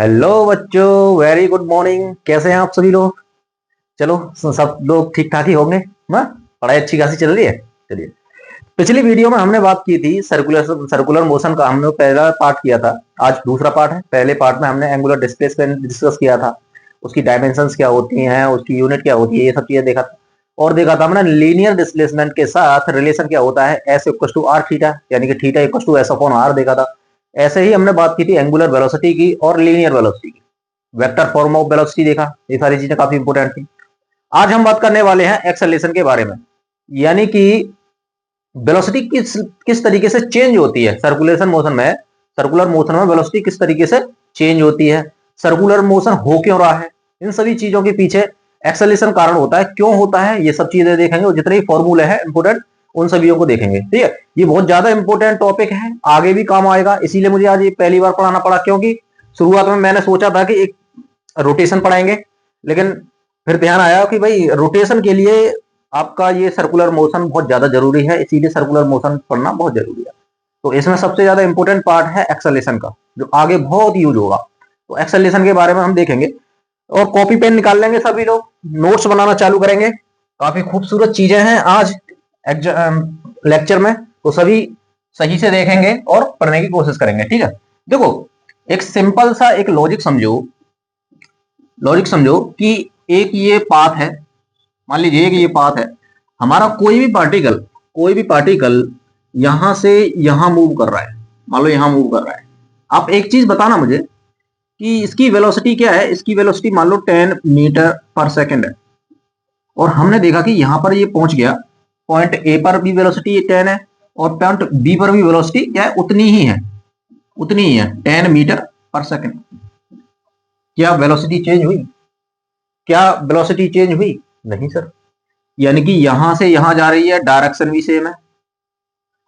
Hello बच्चों, very good morning. कैसे हैं आप सभी लोग? चलो, सब लोग ठीक ठाक ही होंगे ना? पढ़ाई अच्छी खासी चल रही है। चलिए, पिछली वीडियो में हमने बात की थी सर्कुलर सर्कुलर मोशन का। हमने पहला पार्ट किया था, आज दूसरा पार्ट है। पहले पार्ट में हमने एंगुलर डिस्प्लेसमेंट डिस्कस किया था, उसकी डायमेंशंस क्या होती हैं, उसकी यूनिट क्या होती है, ये सब चीजें देखा था। और देखा था हमने लीनियर डिस्प्लेसमेंट के साथ रिलेशन क्या होता है, S equal to R theta, यानी कि theta equal to S upon R देखा था। ऐसे ही हमने बात की थी एंगुलर वेलोसिटी की और लीनियर वेलोसिटी की, वेक्टर फॉर्म ऑफ वेलोसिटी देखा। ये सारी चीजें काफी इंपोर्टेंट थी। आज हम बात करने वाले हैं एक्सेलरेशन के बारे में, यानी कि वेलोसिटी किस किस तरीके से चेंज होती है सर्कुलेशन मोशन में। सर्कुलर मोशन में वेलोसिटी किस तरीके से चेंज होती है, सर्कुलर मोशन हो क्यों रहा है, इन सभी चीजों के पीछे एक्सेलरेशन कारण होता है, क्यों होता है, ये सब चीजें देखेंगे। और जितने भी फॉर्मूले हैं इंपोर्टेंट, उन सभी को देखेंगे। ठीक है, ये बहुत ज्यादा इंपोर्टेंट टॉपिक है, आगे भी काम आएगा। इसीलिए मुझे आज ये पहली बार पढ़ाना पड़ा, क्योंकि शुरुआत में मैंने सोचा था कि एक रोटेशन पढ़ाएंगे, लेकिन फिर ध्यान आया कि भाई रोटेशन के लिए आपका ये सर्कुलर मोशन बहुत ज्यादा जरूरी है, इसीलिए सर्कुलर मोशन पढ़ना बहुत जरूरी है। तो इसमें सबसे ज्यादा इंपॉर्टेंट पार्ट है एक्सेलरेशन का, जो आगे बहुत यूज होगा। तो एक्सेलरेशन के बारे में हम देखेंगे, और कॉपी पेन निकाल लेंगे सभी लोग, नोट्स बनाना चालू करेंगे। काफी खूबसूरत चीजें हैं आज लेक्चर में, तो सभी सही से देखेंगे और पढ़ने की कोशिश करेंगे। ठीक है, देखो, एक सिंपल सा एक लॉजिक समझो कि एक ये पाथ है, मान लीजिए कि ये पाथ है हमारा। कोई भी पार्टिकल यहां से यहां मूव कर रहा है, मान लो यहां मूव कर रहा है। आप एक चीज बताना मुझे कि इसकी वेलोसिटी क्या है। इसकी वेलोसिटी मान लो 10 मीटर पर सेकंड है, और हमने देखा कि यहां पर ये पहुंच गया। पॉइंट ए पर भी वेलोसिटी 10 है, और पॉइंट बी पर भी वेलोसिटी क्या है, उतनी ही है 10 मीटर पर सेकंड। क्या वेलोसिटी चेंज हुई? क्या वेलोसिटी चेंज हुई? नहीं सर। यानी कि यहां से यहां जा रही है, डायरेक्शन भी सेम है,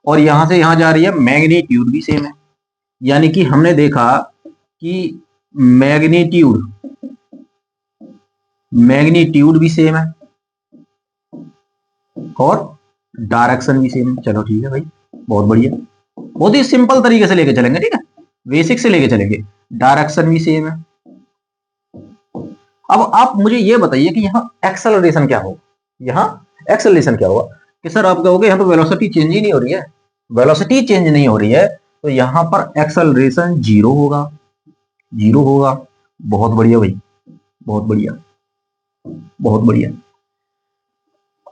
और यहां से यहां जा रही है, मैग्नीट्यूड भी सेम है। यानी कि हमने देखा कि मैग्नीट्यूड मैग्नीट्यूड भी सेम है और डायरेक्शन भी सेम है। चलो ठीक है भाई, बहुत बढ़िया। बहुत ही सिंपल तरीके से लेके चलेंगे, ठीक है, बेसिक से लेके चलेंगे। डायरेक्शन भी सेम है। अब आप मुझे ये बताइए कि यहाँ एक्सेलरेशन क्या होगा। यहाँ एक्सेलरेशन क्या होगा कि सर आप कहोगे यहाँ तो वेलोसिटी चेंज ही नहीं हो रही है। वेलोसिटी चेंज नहीं हो रही है तो यहाँ पर एक्सेलरेशन जीरो होगा। जीरो होगा। बहुत बढ़िया भाई, बहुत बढ़िया, बहुत बढ़िया।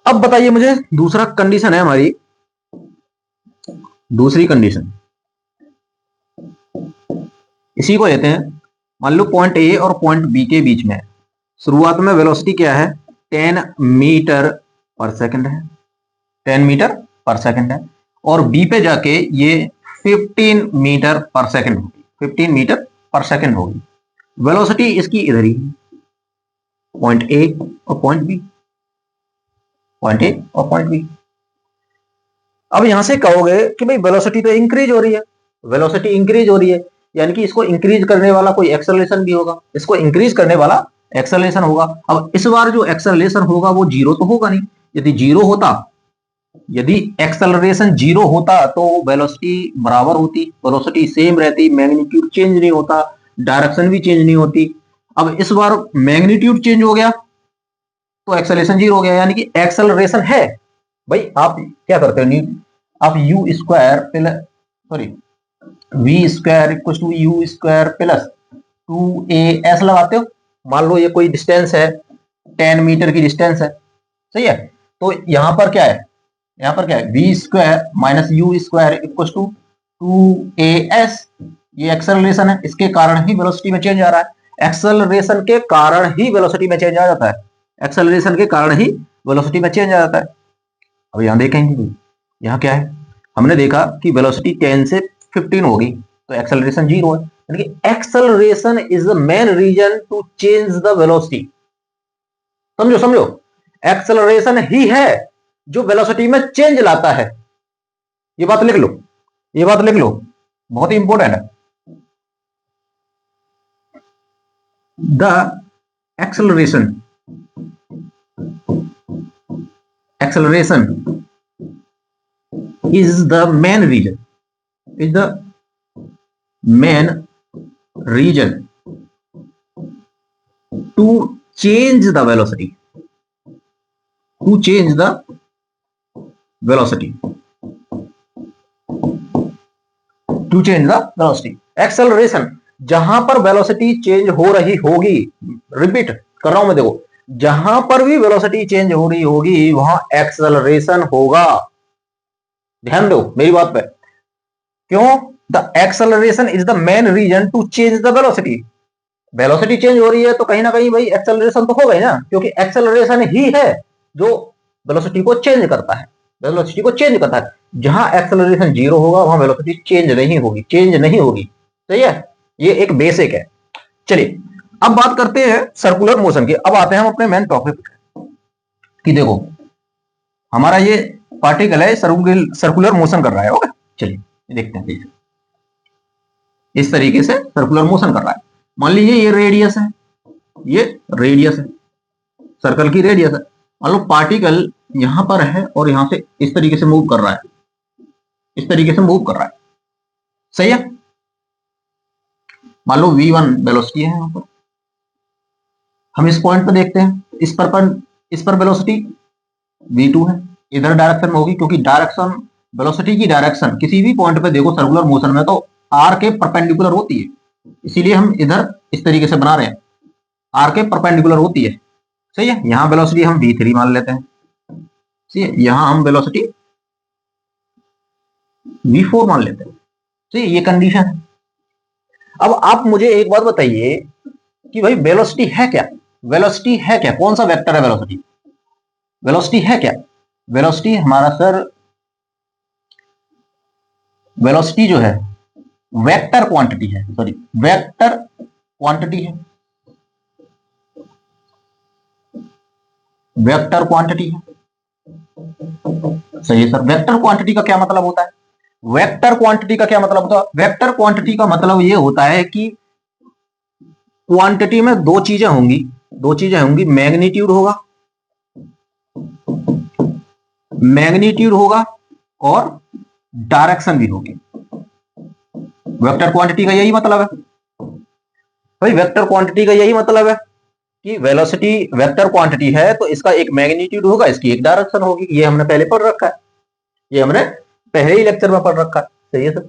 अब बताइए मुझे, दूसरा कंडीशन है हमारी, दूसरी कंडीशन इसी को लेते हैं। मान लो पॉइंट ए और पॉइंट बी के बीच में शुरुआत में वेलोसिटी क्या है, 10 मीटर पर सेकंड है, 10 मीटर पर सेकंड है। और बी पे जाके ये 15 मीटर पर सेकंड होगी, 15 मीटर पर सेकंड होगी। वेलोसिटी इसकी इधर ही है, पॉइंट ए और पॉइंट बी, पॉइंट ए और पॉइंट बी। अब यहां से कहोगे कि भाई वेलोसिटी तो इंक्रीज हो रही है, वेलोसिटी इंक्रीज हो रही है, यानी कि इसको इंक्रीज करने वाला कोई एक्सेलरेशन भी होगा, इसको इंक्रीज करने वाला एक्सेलरेशन होगा। अब इस बार जो एक्सेलरेशन होगा वो जीरो तो होगा नहीं। यदि जीरो होता, यदि एक्सेलरेशन जीरो होता तो वेलोसिटी बराबर होती, वेलोसिटी सेम रहती, मैग्नीट्यूड चेंज नहीं होता, डायरेक्शन भी चेंज नहीं होती। अब इस बार मैग्नीट्यूड चेंज हो गया तो एक्सेलरेशन जीरो हो गया, यानी कि एक्सेलरेशन है। भाई आप क्या करते हो, आप U square plus, sorry, V square equal to U square plus 2as लगाते हो। मान लो ये कोई डिस्टेंस है, 10 मीटर की डिस्टेंस है, सही है। तो यहां पर क्या है, यहां पर क्या है, V square minus U square equal to 2as। ये एक्सेलरेशन है, इसके कारण ही वेलोसिटी में चेंज आ रहा है। एक्सेलरेशन के कारण ही वेलोसिटी में चेंज आ जाता है, एक्सेलरेशन के कारण ही वेलोसिटी में चेंज आ जाता है। अब यहां देखेंगे, यहां क्या है, हमने देखा कि वेलोसिटी 10 से 15 होगी तो एक्सेलरेशन जीरो है, यानी कि acceleration is the main reason to change the velocity. समझो समझो, एक्सेलरेशन ही है जो वेलोसिटी में चेंज लाता है। ये बात लिख लो, ये बात लिख लो, बहुत ही इंपॉर्टेंट है। The acceleration acceleration is the main reason, is the main reason to change the velocity, to change the velocity, to change the velocity. Acceleration, जहां पर वेलोसिटी चेंज हो रही होगी, रिपीट कर रहा हूं मैं, देखो जहां पर भी वेलोसिटी चेंज हो रही होगी वहां एक्सेलरेशन होगा। ध्यान दो मेरी बात पे। क्यों? The acceleration is the main reason to change the velocity. Velocity change हो रही है तो कहीं ना कहीं भाई एक्सेलरेशन तो होगा ही ना, क्योंकि एक्सेलरेशन ही है जो वेलोसिटी को चेंज करता है, वेलोसिटी को चेंज करता है। जहां एक्सेलरेशन जीरो होगा वहां वेलोसिटी चेंज नहीं होगी, चेंज नहीं होगी। सही है, ये एक बेसिक है। चलिए अब बात करते हैं सर्कुलर मोशन की। अब आते हैं हम अपने मेन टॉपिक कि देखो हमारा ये पार्टिकल है सर्कुलर मोशन कर रहा है। ओके, चलिए देखते हैं। इस तरीके से सर्कुलर मोशन कर रहा है। मान लीजिए ये रेडियस है, ये रेडियस है, सर्कल की रेडियस है। मान लो पार्टिकल यहां पर है और यहां से इस तरीके से मूव कर रहा है, इस तरीके से मूव कर रहा है। सही है। मान लो v1 वेलोसिटी है, यहां पर हम इस पॉइंट पर देखते हैं, इस पर वेलोसिटी v2 है। इधर डायरेक्शन में होगी, क्योंकि डायरेक्शन, वेलोसिटी की डायरेक्शन किसी भी पॉइंट पे देखो सर्कुलर मोशन में तो r के परपेंडिकुलर होती है, इसीलिए हम इधर इस तरीके से बना रहे हैं, r के परपेंडिकुलर होती है। सही है। यहां वेलोसिटी हम v3 मान लेते हैं, सही है। यहां हम वेलोसिटी v4 मान लेते हैं। सही है, ये कंडीशन है। अब आप मुझे एक बात बताइए कि भाई वेलोसिटी है क्या? वेलोसिटी है क्या? कौन सा वेक्टर है वेलोसिटी? वेलोसिटी है क्या? वेलोसिटी हमारा सर, वेलोसिटी जो है वेक्टर क्वांटिटी है, सॉरी वेक्टर क्वांटिटी है, वेक्टर क्वांटिटी है। सही है सर। वेक्टर क्वांटिटी का क्या मतलब होता है? वेक्टर क्वांटिटी का क्या मतलब होता है? वेक्टर क्वांटिटी का मतलब ये होता है कि क्वांटिटी में दो चीजें होंगी, दो चीजें होंगी, मैग्नीट्यूड होगा, मैग्नीट्यूड होगा और डायरेक्शन भी होगी। वेक्टर क्वांटिटी का यही मतलब है भाई, वेक्टर क्वांटिटी का यही मतलब है कि वेलोसिटी वेक्टर क्वांटिटी है तो इसका एक मैग्नीट्यूड होगा, इसकी एक डायरेक्शन होगी। ये हमने पहले पढ़ रखा है, ये हमने पहले ही लेक्चर में पढ़ रखा है। सही है सर।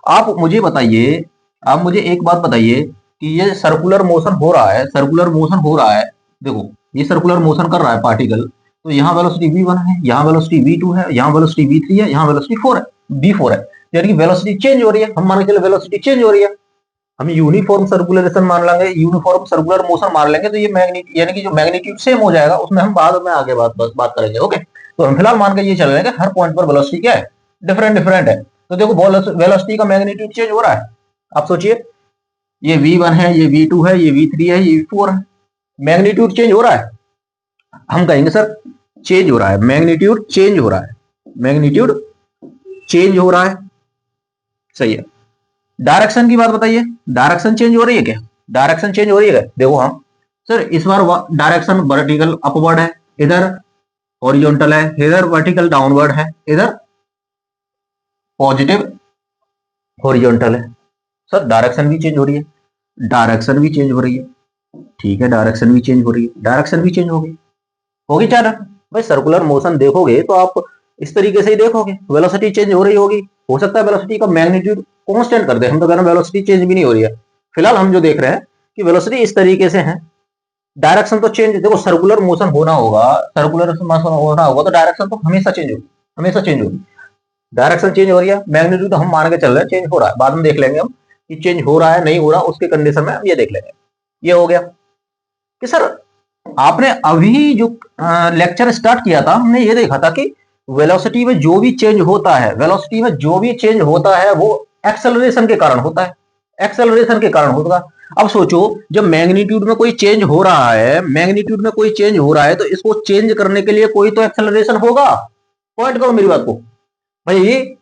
आप मुझे बताइए, आप मुझे एक बात बताइए कि ये सर्कुलर मोशन हो रहा है, सर्कुलर मोशन हो रहा है, देखो ये सर्कुलर मोशन कर रहा है पार्टिकल, तो यहाँ वेलोसिटी v1 है, यहाँ वेलोसिटी v2 है, यहाँ वेलोसिटी v3 है, यहाँ वेलोसिटी 4 है, v4 है। यानी कि वेलोसिटी चेंज हो रही है। हम मान के चले वेलोसिटी चेंज हो रही है, हम यूनिफॉर्म सर्कुलेशन मान लेंगे, यूनिफॉर्म सर्कुलर मोशन मान लेंगे, तो ये मैग्नीट्यूड यानी कि जो मैग्नीट्यूड सेम हो जाएगा, उसमें हम बाद में आगे बात करेंगे। ओके, तो हम फिलहाल मान के ये चल रहे हैं कि हर पॉइंट पर वेलोसिटी क्या है, डिफरेंट डिफरेंट है। तो देखो वेलोसिटी का मैग्नीट्यूड चेंज हो रहा है। आप सोचिए, ये v1 है, ये v2 है, ये v3 है, ये v4 है, मैग्नीट्यूड चेंज हो रहा है। हम कहेंगे सर चेंज हो रहा है, मैग्नीट्यूड चेंज हो रहा है, मैग्नीट्यूड चेंज हो रहा है। सही है। डायरेक्शन की बात बताइए, डायरेक्शन चेंज हो रही है क्या? डायरेक्शन चेंज हो रही है क्या? देखो हाँ सर, इस बार डायरेक्शन वर्टिकल अपवर्ड है, इधर हॉरिजॉन्टल है, इधर वर्टिकल डाउनवर्ड है, इधर पॉजिटिव हॉरिजॉन्टल है। सर डायरेक्शन भी चेंज हो रही है, डायरेक्शन भी चेंज हो रही है। ठीक है, डायरेक्शन भी चेंज हो रही है, डायरेक्शन भी चेंज होगी क्या ना? भाई सर्कुलर मोशन देखोगे तो आप इस तरीके से ही देखोगे, वेलोसिटी चेंज हो रही होगी। हो सकता है वेलोसिटी का मैग्नीट्यूड कांस्टेंट कर दे, हम तो कह रहे हैं वेलोसिटी चेंज भी नहीं हो रही है। फिलहाल हम जो देख रहे हैं कि वेलोसिटी इस तरीके से है, डायरेक्शन तो चेंज, देखो सर्कुलर मोशन होना होगा, सर्कुलर मोशन होना होगा तो डायरेक्शन तो हमेशा चेंज होगी, हमेशा चेंज होगी। डायरेक्शन चेंज हो रही है, मैग्नीट्यूड तो हम मान के चल रहे हैं चेंज हो रहा है, बाद में देख लेंगे हम कि चेंज हो रहा है नहीं हो रहा, उसके कंडीशन में हम ये देख लेंगे। ये हो गया कि सर आपने अभी जो लेक्चर स्टार्ट किया था, हमने ये देखा था कि वेलोसिटी में जो भी चेंज होता है, वेलोसिटी में जो भी चेंज होता है वो एक्सेलरेशन के कारण होता है, एक्सेलरेशन के कारण होगा। अब सोचो, जब मैग्नीट्यूड में कोई चेंज हो रहा है, मैग्नीट्यूड में कोई चेंज हो रहा है तो इसको चेंज करने के लिए कोई तो एक्सेलरेशन होगा। पॉइंट करो मेरी बात को भाई,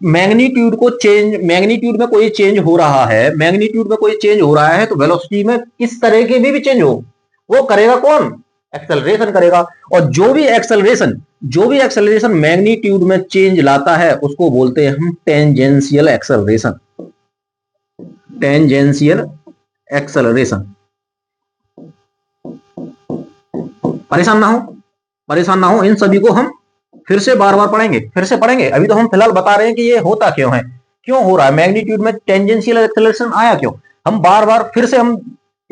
मैग्नीट्यूड को चेंज, मैग्नीट्यूड में कोई चेंज हो रहा है, मैग्नीट्यूड में कोई चेंज हो रहा है तो वेलोसिटी में किस तरह के भी चेंज हो वो करेगा कौन? एक्सेलरेशन करेगा। और जो भी एक्सेलरेशन मैग्नीट्यूड में चेंज लाता है उसको बोलते हैं हम टेंजेंशियल एक्सेलरेशन, टेंजेंशियल एक्सेलरेशन। परेशान ना हो, परेशान ना हो, इन सभी को हम फिर से बार बार पढ़ेंगे, फिर से पढ़ेंगे। अभी तो हम फिलहाल बता रहे हैं कि ये होता क्यों है, क्यों हो रहा है, मैग्नीट्यूड में टेंजेंशियल एक्सेलरेशन आया क्यों। हम बार बार फिर से हम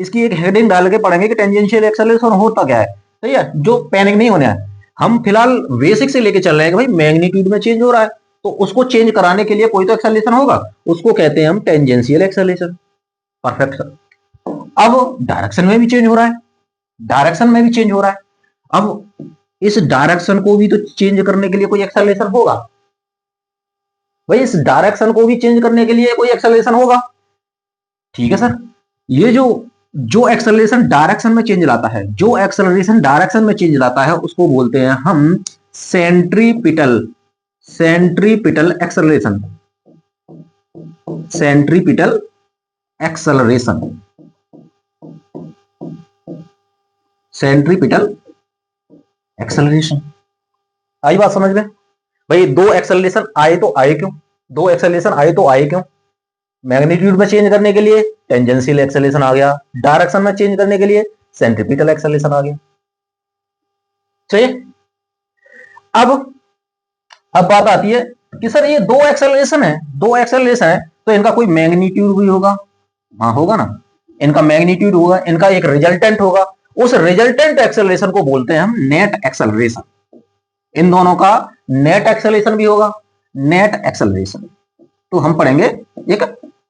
इसकी एक हेडिंग डाल के पढ़ेंगे कि टेंजेंशियल एक्सेलरेशन होता क्या है, सही है, जो पैनिक नहीं होना है। हम फिलहाल बेसिक से लेके चल रहे हैं कि भाई मैग्नीट्यूड में चेंज हो रहा है, तो उसको चेंज कराने के लिए कोई तो एक्सेलरेशन होगा, उसको कहते हैं हम टेंजेंशियल एक्सेलरेशन। Perfect sir. अब डायरेक्शन में भी चेंज हो रहा है, डायरेक्शन में भी चेंज हो रहा है। अब इस डायरेक्शन को भी तो चेंज करने के लिए कोई एक्सेलरेशन होगा भाई, इस डायरेक्शन को भी चेंज करने के लिए कोई एक्सेलरेशन होगा। ठीक है सर, ये जो जो एक्सेलरेशन डायरेक्शन में चेंज लाता है, जो एक्सेलरेशन डायरेक्शन में चेंज लाता है, उसको बोलते हैं हम centripetal, centripetal acceleration, centripetal acceleration, centripetal acceleration. आई बात समझ में भाई, दो एक्सेलरेशन आए तो आए क्यों, दो एक्सेलरेशन आए तो आए क्यों, मैग्नीट्यूड में चेंज करने के लिए टेंजेंशियल एक्सेलरेशन आ गया, डायरेक्शन में चेंज करने के लिए सेंट्रीपिटल एक्सेलरेशन आ गया। चलिए अब बात आती है कि सर ये दो एक्सेलरेशन है, दो एक्सेलरेशन है, तो इनका कोई मैग्नीट्यूड भी होगा। हाँ होगा ना, इनका मैग्नीट्यूड होगा, इनका एक रिजल्टेंट होगा, उस रिजल्टेंट एक्सेलरेशन को बोलते हैं हम नेट एक्सेलरेशन। इन दोनों का नेट एक्सेलरेशन भी होगा, नेट एक्सेलरेशन। तो हम पढ़ेंगे एक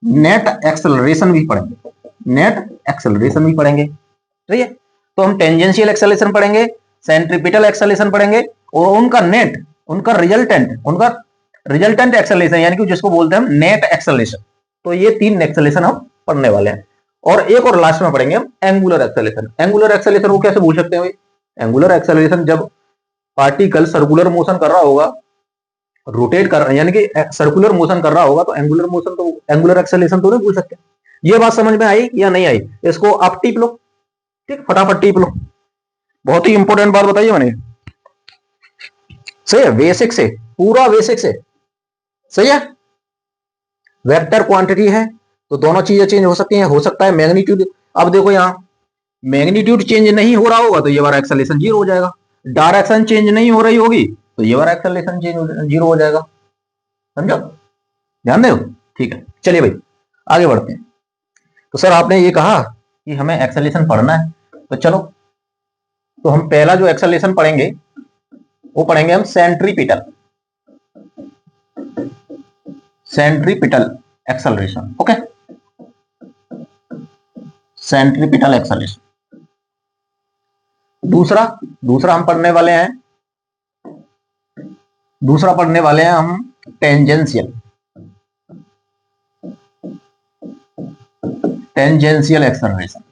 नेट एक्सेलरेशन भी पढ़ेंगे, नेट एक्सेलरेशन भी पढ़ेंगे, ठीक है। तो हम टेंजेंशियल एक्सेलरेशन पढ़ेंगे, सेंट्रीपिटल एक्सेलरेशन पढ़ेंगे, और उनका नेट, उनका रिजल्टेंट एक्सेलरेशन, यानी कि जिसको बोलते हैं हम नेट एक्सेलरेशन। तो ये तीन एक्सेलरेशन हम पढ़ने वाले हैं। और एक और लास्ट में पढ़ेंगे हम एंगुलर एक्सेलरेशन। एंगुलर एक्सेलरेशन को कैसे भूल सकते हैं भाई, एंगुलर एक्सेलरेशन जब पार्टिकल सर्कुलर मोशन कर रहा होगा, रोटेट कर, यानी कि सर्कुलर मोशन कर रहा होगा, तो एंगुलर मोशन, तो एंगुलर एक्सेलरेशन तो नहीं भूल सकते। ये बात समझ में आई या नहीं आई, इसको आप टिप लो, ठीक, फटाफट टिप लो। बहुत ही इंपॉर्टेंट बात बताइए मैंने, सही है, बेसिक से, पूरा बेसिक से, सही है। वेक्टर क्वांटिटी है तो दोनों चीजें चेंज हो सकती हैं, हो सकता है मैग्नीट्यूड। अब देखो यहां मैग्नीट्यूड चेंज नहीं हो रहा होगा तो ये वाला एक्सेलरेशन जीरो हो जाएगा, डायरेक्शन चेंज नहीं हो रही होगी तो ये वाला एक्सेलरेशन जीरो हो जाएगा, समझो, ध्यान दो, ठीक है। चलिए भाई आगे बढ़ते हैं। तो सर आपने ये कहा कि हमें एक्सेलरेशन पढ़ना है, तो चलो, तो हम पहला जो एक्सेलरेशन पढ़ेंगे वो पढ़ेंगे हम centripetal, centripetal acceleration, okay, centripetal acceleration. दूसरा हम पढ़ने वाले हैं, दूसरा पढ़ने वाले हैं हम टेंजेंशियल, टेंजेंशियल एक्सेलरेशन,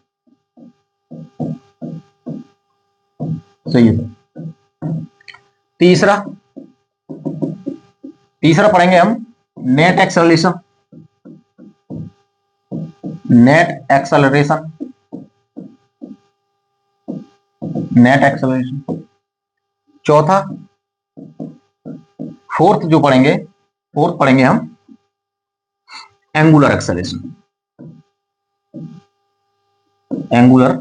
सही है। तीसरा पढ़ेंगे हम net acceleration, net acceleration, net acceleration. चौथा, फोर्थ पढ़ेंगे हम angular acceleration, angular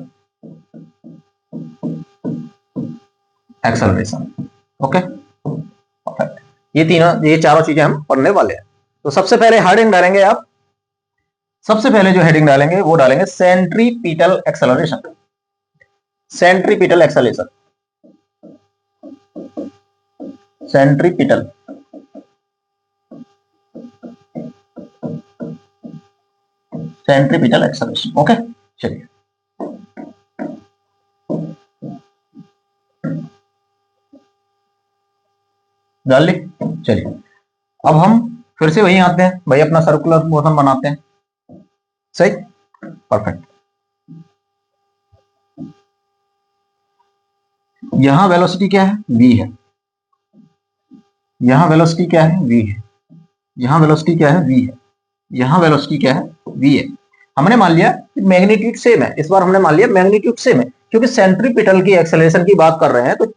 acceleration, okay, perfect. ये चारों चीजें हम पढ़ने वाले हैं। तो सबसे पहले हेडिंग डालेंगे आप, सबसे पहले जो हेडिंग डालेंगे वो डालेंगे centripetal acceleration, centripetal acceleration, centripetal, centripetal acceleration, okay. चलिए डाल ली। चलिए अब हम फिर से वही आते हैं भाई, अपना सर्कुलर मोशन बनाते हैं, सही, परफेक्ट। यहां वेलोसिटी क्या है, v है, यहां वेलोसिटी क्या है, v है, यहां वेलोसिटी क्या है, v है, यहां वेलोसिटी क्या है, v है। हमने मान लिया मैग्नीट्यूड सेम है, इस बार हमने मान लिया मैग्नीट्यूड सेम है, क्योंकि सेंट्रीपिटल की एक्सेलरेशन की बात कर रहे हैं, तो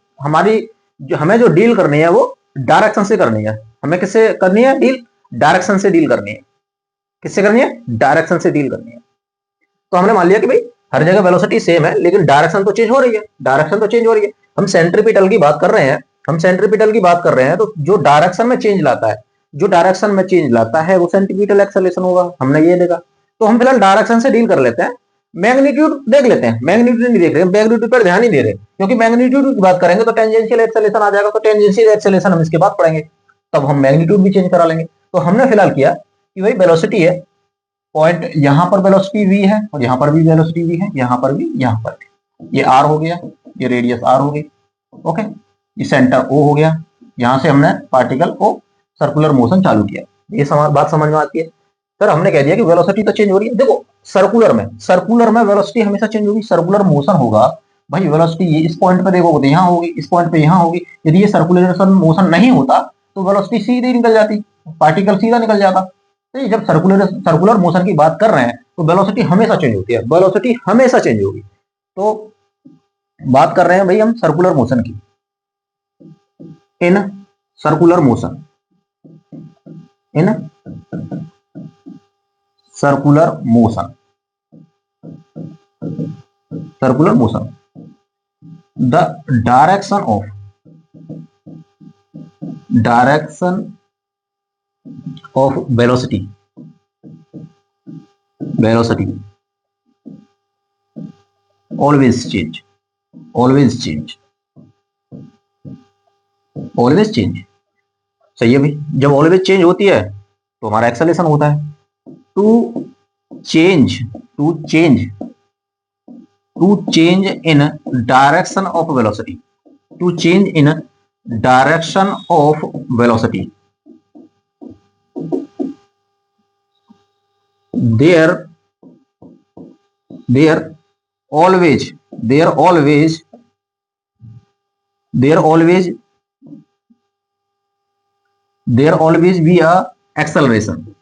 हमें जो डील करनी है वो डायरेक्शन से करनी है। हमें किससे करनी है डील, डायरेक्शन से डील करनी है। किससे करनी है, डायरेक्शन से डील करनी है। तो हमने मान लिया कि भाई हर जगह वेलोसिटी सेम है, लेकिन डायरेक्शन तो चेंज हो रही है, डायरेक्शन तो चेंज हो रही है। हम सेंट्रीपिटल की बात कर रहे हैं, हम सेंट्रीपिटल की बात कर रहे हैं, तो जो डायरेक्शन में चेंज लाता है, जो डायरेक्शन में चेंज लाता है वो सेंट्रीपिटल एक्सेलरेशन होगा, हमने ये देखा। तो हम फिलहाल डायरेक्शन से डील कर लेते हैं, मैग्नीट्यूड देख लेते हैं। मैग्नीट्यूड नहीं देख रहे, मैग्नीट्यूड पर ध्यान नहीं दे रहे, क्योंकि मैग्नीट्यूड की बात करेंगे तो टेंजेंशियल एक्सेलरेशन आ जाएगा, तो टेंजेंशियल एक्सेलरेशन हम इसके बाद पढ़ेंगे, तब हम मैग्नीट्यूड भी चेंज करा लेंगे। तो हमने फिलहाल किया कि भाई वेलोसिटी है, पॉइंट यहां पर वेलोसिटी v है, और यहां पर भी वेलोसिटी v है, यहां पर भी, यहां पर भी। ये r हो गया, ये रेडियस r हो गई, ओके। ये सेंटर o हो गया। यहां से हमने पार्टिकल को सर्कुलर मोशन चालू किया। ये बात समझ में आती है। सर हमने कह दिया कि वेलोसिटी तो चेंज हो रही है। देखो सर्कुलर में वेलोसिटी हमेशा चेंज होगी, सर्कुलर मोशन होगा भाई। वेलोसिटी ये इस पॉइंट पे देखोगे तो यहाँ होगी, इस पॉइंट पे यहाँ होगी। यदि ये सर्कुलेशन मोशन नहीं होता तो वेलोसिटी सीधे निकल जाती, पार्टिकल सीधा निकल जाता। तो जब सर्कुलर मोशन की बात कर रहे हैं तो वेलोसिटी हमेशा चेंज होती है, वेलोसिटी हमेशा चेंज होगी। तो बात कर रहे हैं भाई हम सर्कुलर मोशन की, in circular motion, in circular motion, circular motion, the direction of velocity always change, सही है भाई। जब ऑलवेज चेंज होती है तो हमारा एक्सेलरेशन होता है। To change in direction of velocity, to change in direction of velocity, there always be a acceleration,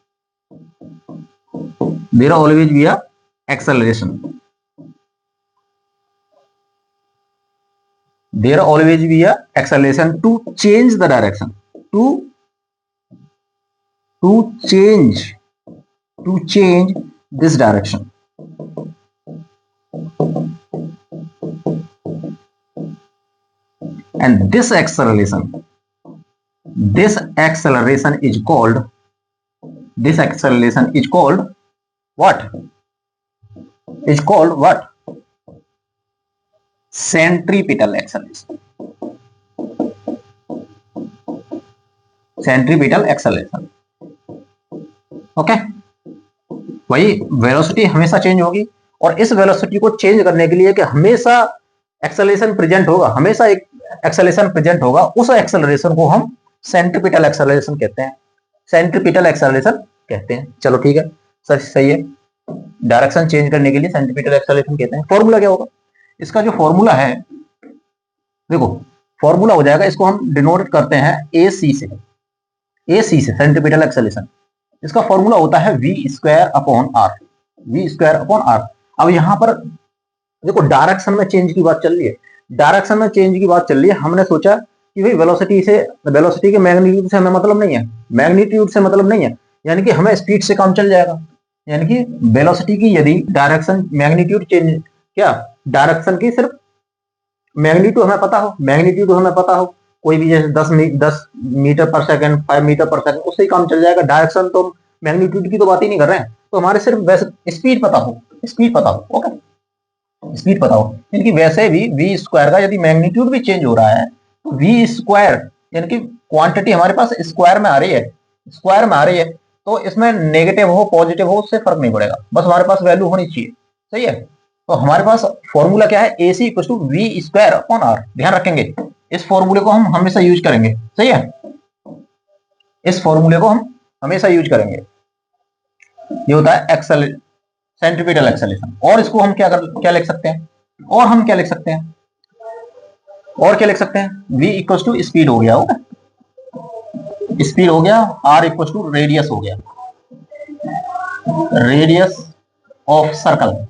there always be a acceleration, there always be a acceleration to change the direction, to change this direction. And this acceleration is called what? Centripetal acceleration. Okay. वही velocity हमेशा change होगी, और इस velocity को change करने के लिए कि हमेशा एक्सेलरेशन प्रेजेंट होगा, हमेशा एक एक्सेलरेशन प्रेजेंट होगा, उस एक्सेलरेशन को हम सेंट्रीपिटल एक्सेलरेशन कहते हैं, चलो ठीक है सर, सही है। डायरेक्शन चेंज करने के लिए सेंट्रीपिटल एक्सेलरेशन कहते हैं। फॉर्मूला क्या होगा इसका? जो फॉर्मूला है, देखो फॉर्मूला हो जाएगा, इसको हम डिनोट करते हैं AC से, सेंट्रीपिटल एक्सेलरेशन। इसका फॉर्मूला होता है v²/r। अब यहां पर देखो डायरेक्शन में चेंज की बात चल रही है, हमने सोचा कि भाई वेलोसिटी के मैग्नीट्यूड से हमें मतलब नहीं है, यानी कि हमें स्पीड से काम चल जाएगा। यानी कि वेलोसिटी की यदि डायरेक्शन मैग्नीट्यूड चेंज, क्या डायरेक्शन की सिर्फ मैग्नीट्यूड हमें पता हो, कोई भी जैसे 10 मीटर पर सेकंड, 5 मीटर पर सेकंड, उससे ही काम चल जाएगा। डायरेक्शन तो मैग्नीट्यूड की तो बात ही नहीं कर रहे हैं, तो हमारे सिर्फ वैसे स्पीड पता हो, ओके, स्पीड पता हो। यानी कि वैसे भी v² का यदि मैग्नीट्यूड भी चेंज हो रहा है तो v² यानी कि क्वांटिटी हमारे पास स्क्वायर में आ रही है, तो इसमें नेगेटिव हो पॉजिटिव हो उससे फर्क नहीं पड़ेगा, बस हमारे पास वैल्यू होनी चाहिए, सही है। तो हमारे पास फॉर्मूला क्या है? AC = v²/r। ध्यान रखेंगे, इस फॉर्मूले को हम हमेशा यूज करेंगे, सही है, इस फॉर्मूले को हम हमेशा यूज करेंगे। ये होता है सेंट्रीपिटल एक्सेलरेशन। और इसको हम क्या लिख सकते हैं? v = स्पीड हो गया, होगा स्पीड हो गया, r = रेडियस हो गया, रेडियस ऑफ सर्कल,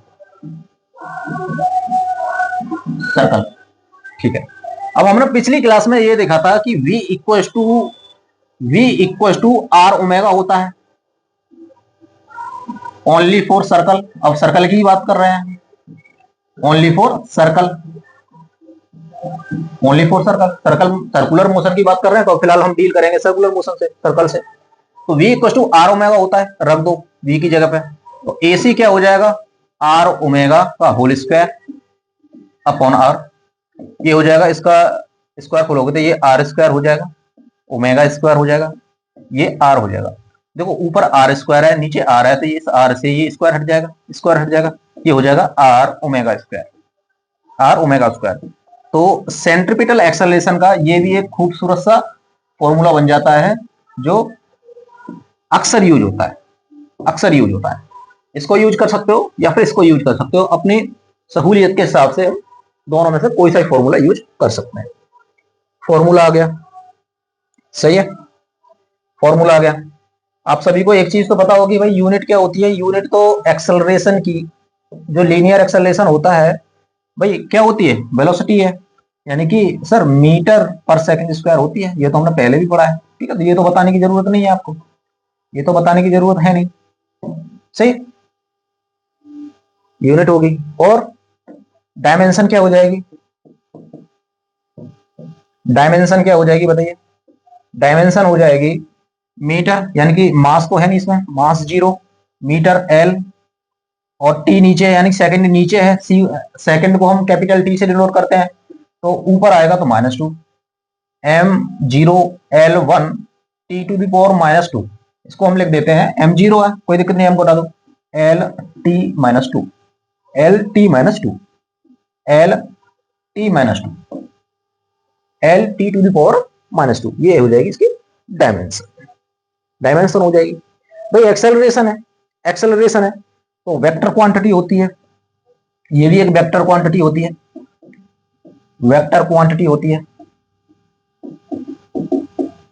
ठीक है। अब हमने पिछली क्लास में ये देखा था कि v r ओमेगा होता है ओनली फॉर सर्कल। अब सर्कल की बात कर रहे हैं, only for circle, only for circle, circle circular motion की बात कर रहे हैं तो फिलहाल हम डील करेंगे सर्कुलर मोशन से, सर्कल से। तो v equal to are omega होता है, रख दो v की जगह पे। तो AC क्या हो जाएगा, आर ओमेगा का होल स्क्वायर अपॉन आर, ये हो जाएगा, इसका स्क्वायर खोलोगे तो ये आर स्क्वायर हो जाएगा, ओमेगा स्क्वायर हो जाएगा, ये आर हो जाएगा। देखो ऊपर आर स्क्वायर है, नीचे आर है, तो ये आर से ये स्क्वायर हट जाएगा, स्क्वायर हट जाएगा, ये हो जाएगा R omega square, R omega square. तो सेंट्रीपिटल एक्सेलरेशन का ये भी एक खूबसूरत सा फॉर्मूला बन जाता है जो अक्सर यूज होता है, अक्सर यूज होता है। इसको यूज कर सकते हो या फिर इसको यूज कर सकते हो, अपनी सहूलियत के हिसाब से दोनों में से कोई सा फॉर्मूला यूज कर सकते हैं। फॉर्मूला आ गया, सही है, फॉर्मूला आ गया। आप सभी को एक चीज तो पता होगी भाई, यूनिट क्या होती है। यूनिट तो एक्सेलरेशन की, जो लीनियर एक्सेलरेशन होता है भाई, क्या होती है, वेलोसिटी है, यानी कि सर मीटर पर सेकंड स्क्वायर होती है। ये तो हमने पहले भी पढ़ा है, ठीक है, तो ये तो बताने की जरूरत नहीं है आपको, ये तो बताने की जरूरत है नहीं, सही, यूनिट होगी। और डायमेंशन क्या हो जाएगी, डायमेंशन क्या हो जाएगी बताइए, डायमेंशन हो जाएगी मीटर, यानी कि मास तो है नहीं इसमें, मास 0, मीटर L, और टी नीचे है, यानी सेकंड नीचे है, सी सेकंड को हम कैपिटल टी से डिनोट करते हैं, तो ऊपर आएगा तो -2, m0L1 T to the power -2, इसको हम लिख देते हैं m0 है, कोई दिक्कत नहीं, m को हटा दो, LT-2, LT-2, LT-2, LT to the power -2, ये हो जाएगी इसकी डायमेंशन, डायमेंशन हो जाएगी। भाई एक्सेलरेशन है, एक्सेलरेशन है तो वेक्टर क्वांटिटी होती है, ये भी एक वेक्टर क्वांटिटी होती है, वेक्टर क्वांटिटी होती है,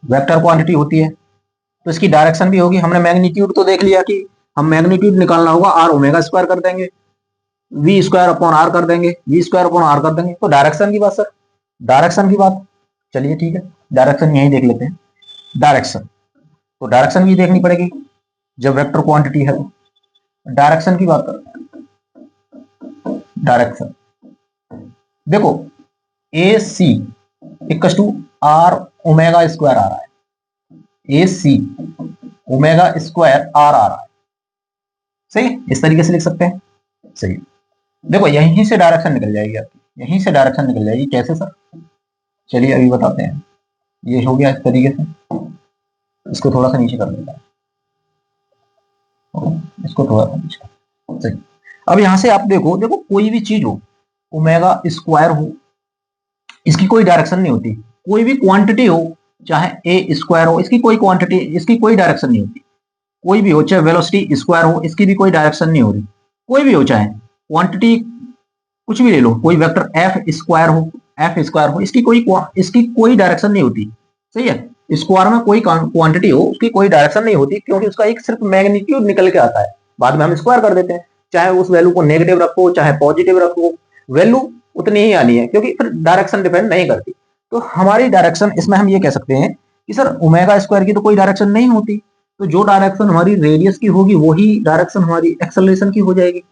वेक्टर क्वांटिटी होती है। तो इसकी डायरेक्शन भी होगी। हमने मैग्नीट्यूड तो देख लिया कि हम मैग्नीट्यूड निकालना होगा, आर ओमेगा स्क्वायर कर देंगे, वी स्क्वायर अपॉन आर कर देंगे, वी स्क्वायर अपॉन आर कर देंगे। तो डायरेक्शन की बात सर, डायरेक्शन की बात, चलिए ठीक है, डायरेक्शन यही देख लेते हैं। डायरेक्शन, तो डायरेक्शन भी देखनी पड़ेगी जब वेक्टर क्वांटिटी है तो। डायरेक्शन की बात करते हैं, डायरेक्शन देखो, a c equal to are omega square आ रहा है, a c omega square r आ रहा है, सही, इस तरीके से लिख सकते हैं, सही। देखो यहीं से डायरेक्शन निकल जाएगी आपकी, यहीं से डायरेक्शन निकल जाएगी, कैसे सर, चलिए अभी बताते हैं। ये हो गया इस तरीके से, इसको थोड़ा सा नीचे कर देता है, इसको थोड़ा सा नीचे, सही। अब यहां से आप देखो, देखो कोई भी चीज हो, ओमेगा स्क्वायर हो, इसकी कोई डायरेक्शन नहीं होती, कोई भी क्वांटिटी हो, चाहे ए स्क्वायर हो, इसकी कोई क्वांटिटी, इसकी कोई डायरेक्शन नहीं होती, कोई भी हो, चाहे वेलोसिटी स्क्वायर हो, इसकी भी कोई डायरेक्शन नहीं हो रही, कोई भी हो, चाहे क्वांटिटी कुछ भी ले लो, कोई वेक्टर एफ स्क्वायर हो, एफ स्क्वायर हो, इसकी कोई डायरेक्शन नहीं होती, सही है। स्क्वायर में कोई क्वांटिटी हो, उसकी कोई डायरेक्शन नहीं होती, क्योंकि उसका एक सिर्फ मैग्नीट्यूड निकल के आता है, बाद में हम स्क्वायर कर देते हैं, चाहे उस वैल्यू को नेगेटिव रखो चाहे पॉजिटिव रखो, वैल्यू उतनी ही आनी है, क्योंकि फिर डायरेक्शन डिपेंड नहीं करती। तो हमारी डायरेक्शन, इसमें हम ये कह सकते हैं कि सर ओमेगा स्क्वायर की तो कोई डायरेक्शन नहीं होती, तो जो डायरेक्शन हमारी रेडियस की होगी वही डायरेक्शन हमारी एक्सेलरेशन की हो जाएगी,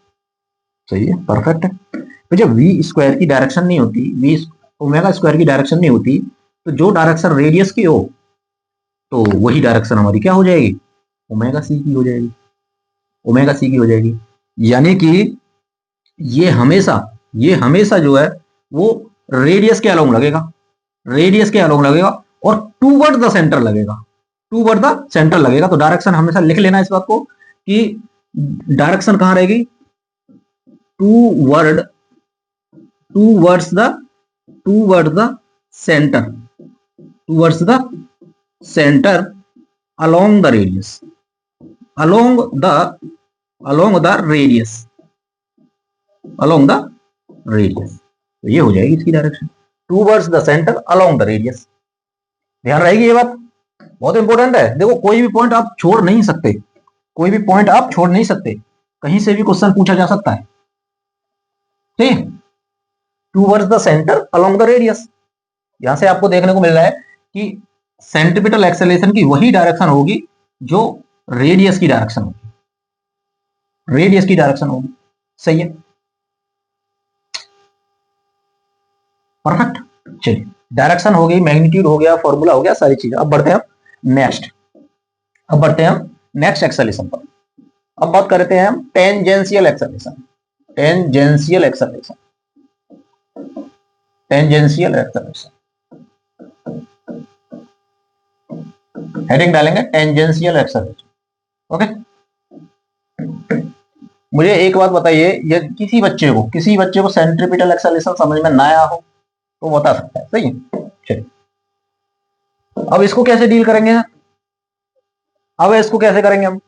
सही है, परफेक्ट है। तो जब वी स्क्वायर की डायरेक्शन नहीं होती, वी ओमेगा स्क्वायर की डायरेक्शन नहीं होती, तो जो डायरेक्शन रेडियस की हो तो वही डायरेक्शन हमारी क्या हो जाएगी, ओमेगा सी की हो जाएगी, ओमेगा सी की हो जाएगी। यानी कि ये हमेशा जो है वो रेडियस के अलोंग लगेगा, रेडियस के अलोंग लगेगा और टूवर्ड द सेंटर लगेगा, टूवर्ड द सेंटर लगेगा। तो डायरेक्शन हमेशा लिख लेना इस बात को कि डायरेक्शन कहां रहेगी, toward the centre, towards the centre along the radius, along the radius, along the radius। तो ये हो जाएगी इसकी direction, towards the centre along the radius। ध्यान रहेगी ये बात, बहुत इंपॉर्टेंट है। देखो कोई भी पॉइंट आप छोड़ नहीं सकते, कोई भी पॉइंट आप छोड़ नहीं सकते, कहीं से भी क्वेश्चन पूछा जा सकता है, ठीक है। Towards the centre along the radius, यहां से आपको देखने को मिल रहा है कि सेंट्रीपिटल एक्सेलरेशन की वही डायरेक्शन होगी जो रेडियस की डायरेक्शन होगी, रेडियस की डायरेक्शन होगी, सही है। परफेक्ट। चलिए, डायरेक्शन हो गई, मैग्नीट्यूड हो गया, फॉर्मूला हो गया, सारी चीजें। अब बढ़ते हैं नेक्स्ट, अब बढ़ते हैं हम नेक्स्ट एक्सेलेरेशन पर। अब बात करते हैं हम tangential acceleration. Tangential acceleration, tangential acceleration, heading डालेंगे टेंजेंशियल एक्सेलेरेशन। ओके, मुझे एक बात बताइए, ये किसी बच्चे को सेंट्रीपिटल एक्सेलेरेशन समझ में ना आया हो तो बता सकता है, सही है। चलिए, अब इसको कैसे डील करेंगे, अब इसको कैसे करेंगे हम?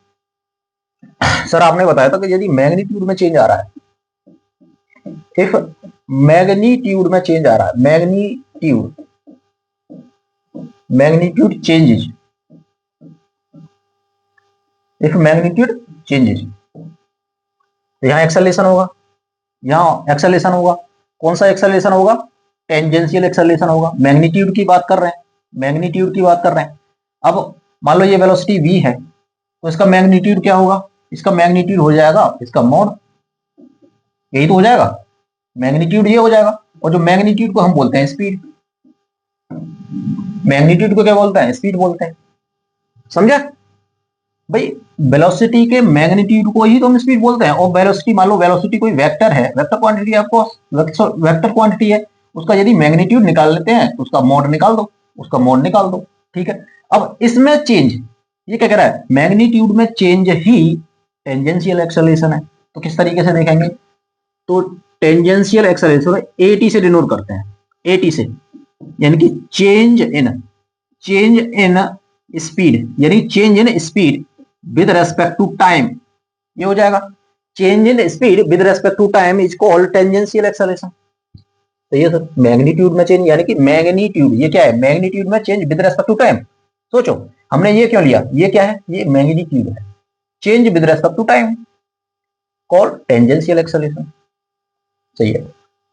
सर आपने बताया था कि यदि मैग्नीट्यूड में चेंज आ रहा है, इफ मैग्नीट्यूड में चेंज आ रहा है, magnitude changes, if magnitude changes, तो यहां एक्सेलेरेशन होगा, यहां एक्सेलेरेशन होगा। कौन सा एक्सेलेरेशन होगा? टेंजेंशियल एक्सेलेरेशन होगा। मैग्नीट्यूड की बात कर रहे हैं, मैग्नीट्यूड की बात कर रहे हैं। अब मान लो ये वेलोसिटी v है, तो इसका मैग्नीट्यूड क्या होगा? इसका मैग्नीट्यूड हो जाएगा इसका मॉड, यही तो हो जाएगा, मैग्नीट्यूड ये हो जाएगा। और जो मैग्नीट्यूड को हम बोलते हैं स्पीड, मैग्नीट्यूड को क्या बोलते हैं? स्पीड बोलते हैं। समझा भाई? वेलोसिटी के मैग्नीट्यूड को ही तो हम स्पीड बोलते हैं। और वेलोसिटी, मान लो वेलोसिटी कोई वेक्टर है, वेक्टर क्वांटिटी, आपको वेक्टर क्वांटिटी है, उसका यदि मैग्नीट्यूड निकाल लेते हैं तो उसका मॉड निकाल दो, उसका मॉड निकाल दो, ठीक है। अब इसमें चेंज, ये क्या कह रहा है? मैग्नीट्यूड में चेंज ही टेंजेंशियल एक्सेलरेशन है। तो किस तरीके से देखेंगे? तो टेंजेंशियल एक्सेलरेशन एटी से डिनोट करते हैं, एटी से, यानी कि चेंज इन स्पीड, यानी change in speed with respect to time, ये हो जाएगा। Change in speed with respect to time is called tangential acceleration. तो ये सर मैग्नीट्यूड में चेंज, यानी कि मैग्नीट्यूड, ये क्या है? मैग्नीट्यूड में change with respect to time. सोचो हमने ये क्यों लिया, ये क्या है? ये मैग्नीट्यूड है, change with respect to time, called tangential acceleration. सही है।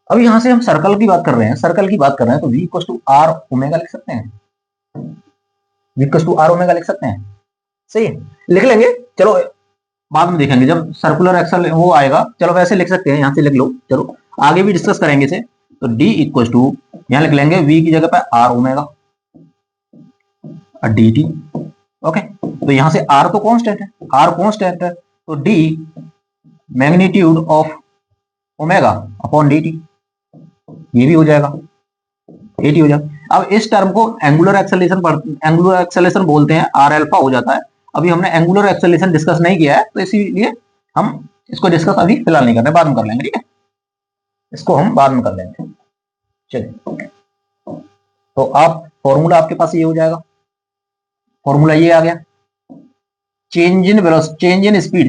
अब यहां से हम सर्कल की बात कर रहे हैं, सर्कल की बात कर रहे हैं, तो v equal to are omega लिख सकते हैं, v equal to are omega लिख सकते हैं। सही है, लिख लेंगे, चलो बाद में देखेंगे जब सर्कुलर एक्सल वो आएगा। चलो वैसे लिख सकते हैं, यहां से लिख लो, चलो आगे भी डिस्कस करेंगे इसे। तो d इक्वल टू, यहां लिख लेंगे v की जगह पे R omega D T. Okay, तो यहां से r तो कांस्टेंट है, r कांस्टेंट है, तो d magnitude of omega upon D T, ये भी हो जाएगा, ये टी हो जाएगा। अब इस टर्म को एंगुलर एक्सेलरेशन बोलते हैं, आर अल्फा हो जाता है। अभी हमने एंगुलर एक्सेलरेशन डिस्कस नहीं किया है, तो इसीलिए हम इसको डिस्कस अभी फिलहाल नहीं कर रहे, बाद में कर लेंगे, ठीक है, इसको हम बाद में कर लेंगे। चलिए, तो आप फॉर्मूला आपके पास ये हो जाएगा, फॉर्मूला ये आ गया, change in velocity,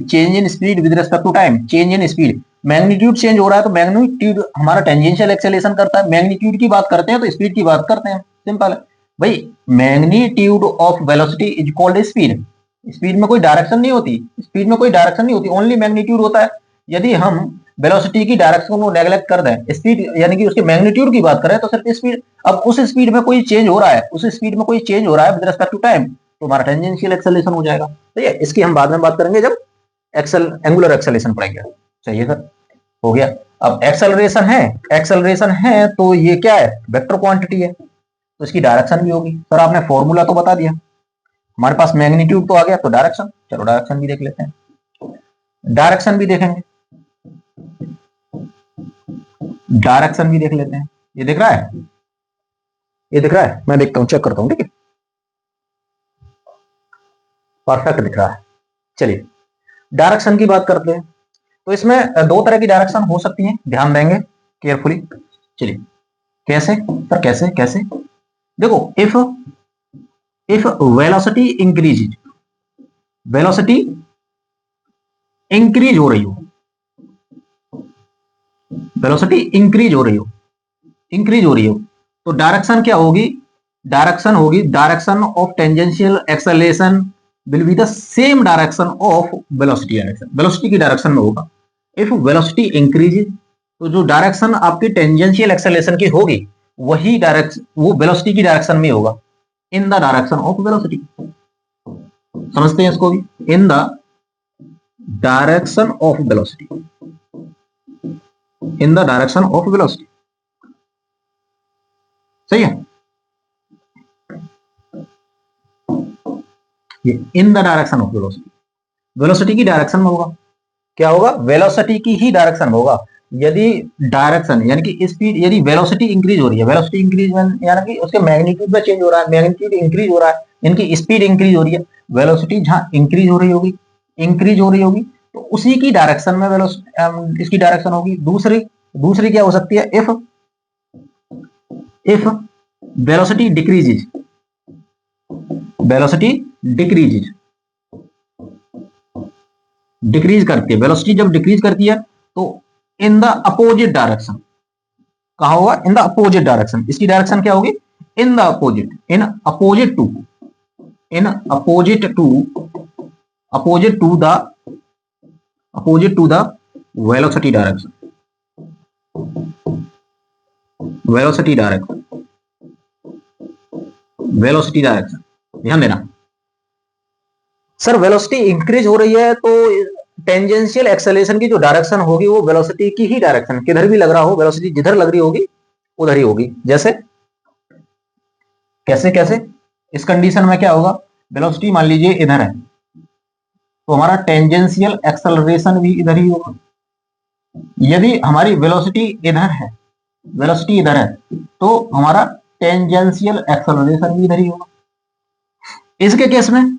change in speed with respect to time, change in speed, magnitude change हो रहा है तो मैग्नीट्यूड हमारा टेंजेंशियल एक्सेलरेशन करता है। मैग्नीट्यूड की बात करते हैं तो स्पीड की बात करते हैं, सिंपल है भाई। Magnitude of velocity is called speed, speed में कोई डायरेक्शन नहीं होती, स्पीड में कोई डायरेक्शन नहीं होती, ओनली मैग्नीट्यूड होता है। यदि हम वेलोसिटी की डायरेक्शन को नेग्लेक्ट कर दें, स्पीड यानी कि उसके मैग्नीट्यूड की बात करें, तो सिर्फ स्पीड, अब उस स्पीड में कोई चेंज हो रहा है, उस स्पीड में कोई चेंज हो रहा है विद रिस्पेक्ट टू टाइम, तो हमारा टेंजेंशियल एक्सेलरेशन हो जाएगा। ठीक है, इसकी हम बाद में बात करेंगे जब एंगुलर एक्सेलरेशन पढ़ेंगे। चाहिए सर, हो गया। अब एक्सेलरेशन है तो ये क्या है? वेक्टर क्वांटिटी है, तो इसकी डायरेक्शन भी होगी। सर आपने फॉर्मूला तो बता दिया, हमारे पास मैग्नीट्यूड तो आ गया, तो डायरेक्शन, चलो डायरेक्शन भी देख लेते हैं, डायरेक्शन भी देखेंगे, डायरेक्शन भी देख लेते हैं। ये दिख रहा है, ये दिख रहा है, मैं देखता हूं, चेक करता हूं, ठीक है, परफेक्ट दिख रहा है। चलिए डायरेक्शन की बात करते हैं, तो इसमें दो तरह की डायरेक्शन हो सकती है, ध्यान देंगे केयरफुली। चलिए कैसे सर, कैसे कैसे? देखो, if velocity increase, velocity increase हो रही हो, वेलोसिटी इंक्रीज हो रही हो, इंक्रीज हो रही हो, तो डायरेक्शन क्या होगी? डायरेक्शन होगी, direction of tangential acceleration will be the same direction of velocity direction, velocity की डायरेक्शन में होगा। इफ वेलोसिटी इंक्रीज, तो जो डायरेक्शन आपकी टेंजेंशियल एक्सेलरेशन की होगी वही डायरेक्शन वो वेलोसिटी की डायरेक्शन में होगा, in the direction of velocity. समझते हैं इसको भी, in the direction of velocity, in the direction of velocity. सही है। ये in the direction of velocity, velocity की डायरेक्शन में होगा। क्या होगा? वेलोसिटी की ही डायरेक्शन में होगा। यदि डायरेक्शन यानी कि स्पीड, यदि वेलोसिटी इंक्रीज हो रही है, वेलोसिटी इंक्रीज यानी कि उसके मैग्नीट्यूड में चेंज हो रहा है, मैग्नीट्यूड इंक्रीज हो रहा है, इनकी स्पीड इंक्रीज हो रही है, वेलोसिटी जहां इंक्रीज हो रही होगी, इंक्रीज हो रही होगी, तो उसी की डायरेक्शन में वेलोसिटी इसकी डायरेक्शन होगी। दूसरी दूसरी क्या हो सकती है? If velocity decreases, velocity decreases, decrease करती है, वेलोसिटी जब डिक्रीज करती है तो इन द अपोजिट डायरेक्शन, कहा होगा? In the opposite direction. इसकी डायरेक्शन क्या होगी? In the opposite, in opposite to, in opposite to, opposite to the, opposite to the velocity direction, velocity direction, velocity direction. ध्यान देना सर, वेलोसिटी इंक्रीज हो रही है तो टेंजेंशियल एक्सेलरेशन की जो डायरेक्शन होगी वो वेलोसिटी की ही डायरेक्शन, किधर भी लग रहा हो वेलोसिटी जिधर लग रही होगी उधर ही होगी। जैसे कैसे कैसे? इस कंडीशन में क्या होगा? वेलोसिटी मान लीजिए इधर है तो हमारा टेंजेंशियल एक्सेलरेशन भी इधर ही होगा। यदि हमारी वेलोसिटी इधर है, वेलोसिटी इधर है तो हमारा टेंजेंशियल एक्सेलरेशन भी इधर ही होगा। इसके केस में,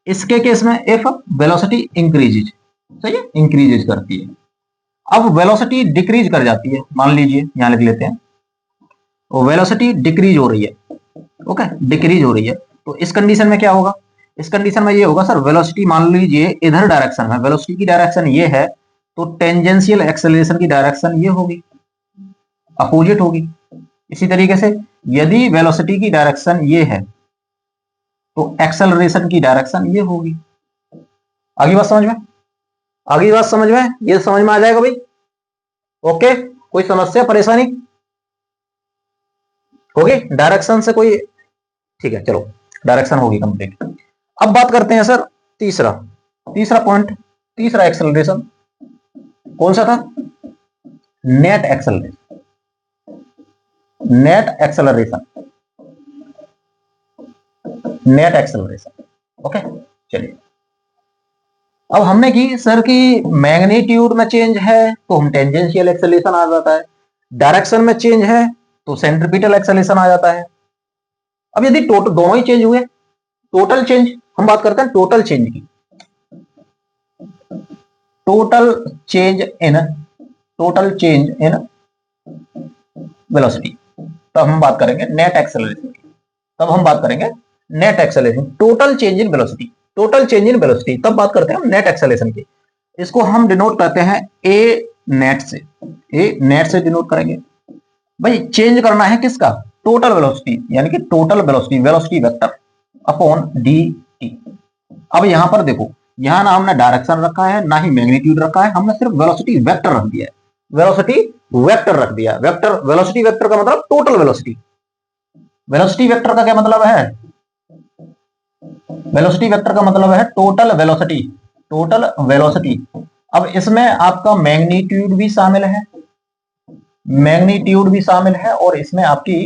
इसके केस में इफ वेलोसिटी इंक्रीजेज, सही है, इंक्रीजेज करती है। अब वेलोसिटी डिक्रीज कर जाती है, मान लीजिए यहां लिख लेते हैं, वेलोसिटी डिक्रीज हो रही है, ओके, डिक्रीज हो रही है, तो इस कंडीशन में क्या होगा? इस कंडीशन में ये होगा सर, वेलोसिटी मान लीजिए इधर डायरेक्शन है, वेलोसिटी की डायरेक्शन ये है तो टेंजेंशियल एक्सेलरेशन की डायरेक्शन ये होगी, अपोजिट होगी। इसी तरीके से यदि वेलोसिटी की डायरेक्शन ये है तो एक्सेलरेशन की डायरेक्शन ये होगी। आगे बात समझ में? आगे बात समझ में? ये समझ में आ जाएगा भाई? ओके, कोई समस्या परेशानी होगी डायरेक्शन से? कोई, ठीक है, चलो डायरेक्शन होगी कंप्लीट। अब बात करते हैं सर तीसरा, तीसरा पॉइंट, तीसरा एक्सेलरेशन कौन सा था? Net acceleration, net acceleration, net acceleration. Okay, चलिए अब हमने की सर की मैग्नीट्यूड में चेंज है तो हम टेंजेंशियल एक्सेलरेशन आ जाता है, डायरेक्शन में चेंज है तो सेंट्रीपिटल एक्सेलरेशन आ जाता है। अब यदि टोटल दोनों ही चेंज हुए, टोटल चेंज, हम बात करते हैं टोटल चेंज की, total change in, total change in velocity, तब हम बात करेंगे नेट एक्सेलरेशन की, तब हम बात करेंगे net acceleration, total change in velocity, total change in velocity, तब बात करते हैं हम नेट एक्सेलरेशन की। इसको हम डिनोट करते हैं ए नेट से, ए नेट से डिनोट करेंगे। भाई चेंज करना है किसका? टोटल वेलोसिटी, यानी कि total velocity, velocity vector upon D T. अब यहां पर देखो, यहां ना हमने डायरेक्शन रखा है ना ही मैग्नीट्यूड रखा है, हमने सिर्फ वेलोसिटी वेक्टर रख दिया है, वेलोसिटी वेक्टर रख दिया। वेक्टर, वेलोसिटी वेक्टर का मतलब टोटल वेलोसिटी। वेलोसिटी वेक्टर का क्या मतलब है? वेलोसिटी वेक्टर का मतलब है टोटल वेलोसिटी, टोटल वेलोसिटी। अब इसमें आपका मैग्नीट्यूड भी शामिल है, मैग्नीट्यूड भी शामिल है, और इसमें आपकी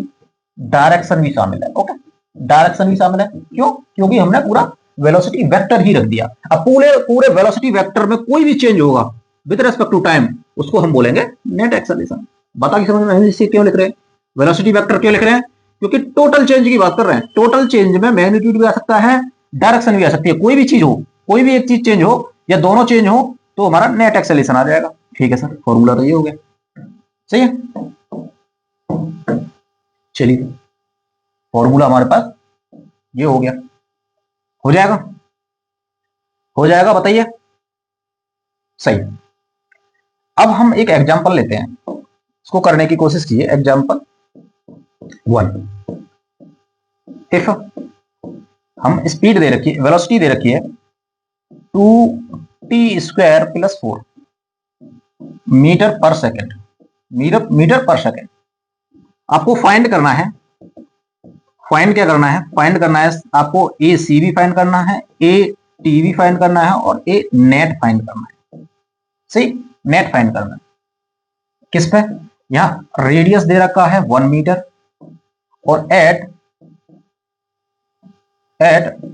डायरेक्शन भी शामिल है। ओके, डायरेक्शन भी शामिल है। क्यों? क्योंकि हमने पूरा वेलोसिटी वेक्टर ही रख दिया। अब पूरे पूरे वेलोसिटी वेक्टर में कोई भी चेंज होगा विद रेस्पेक्ट टू टाइम, उसको हम बोलेंगे नेट एक्सेलरेशन। बता कि समझ में इसे क्यों लिख रहे हैं? वेलोसिटी वेक्टर क्यों लिख रहे हैं? क्योंकि टोटल चेंज की बात कर रहे हैं। टोटल चेंज में मैग्नीट्यूड भी आ सकता है, डायरेक्शन भी आ सकती है, कोई भी चीज हो, कोई भी एक चीज चेंज हो या दोनों चेंज हो तो हमारा नेट एक्सेलरेशन आ जाएगा। ठीक है सर, फॉर्मूला तो ये हो गया, सही है। चलिए, फॉर्मूला हमारे पास ये हो गया, हो जाएगा, हो जाएगा, बताइए। सही। अब हम एक एग्जांपल लेते हैं, इसको करने की कोशिश कीजिए। एग्जांपल 1, इफ हम स्पीड दे रखी है, वेलोसिटी दे रखी है 2t² + 4 मीटर पर सेकेंड, मीटर पर सेकेंड। आपको फाइंड करना है, फाइंड क्या करना है? फाइंड करना है आपको ए सी भी फाइंड करना है, ए टी भी फाइंड करना है, और ए नेट फाइंड करना है। सही, नेट फाइंड करना है किस पे? यहां रेडियस दे रखा है 1 मीटर, और एट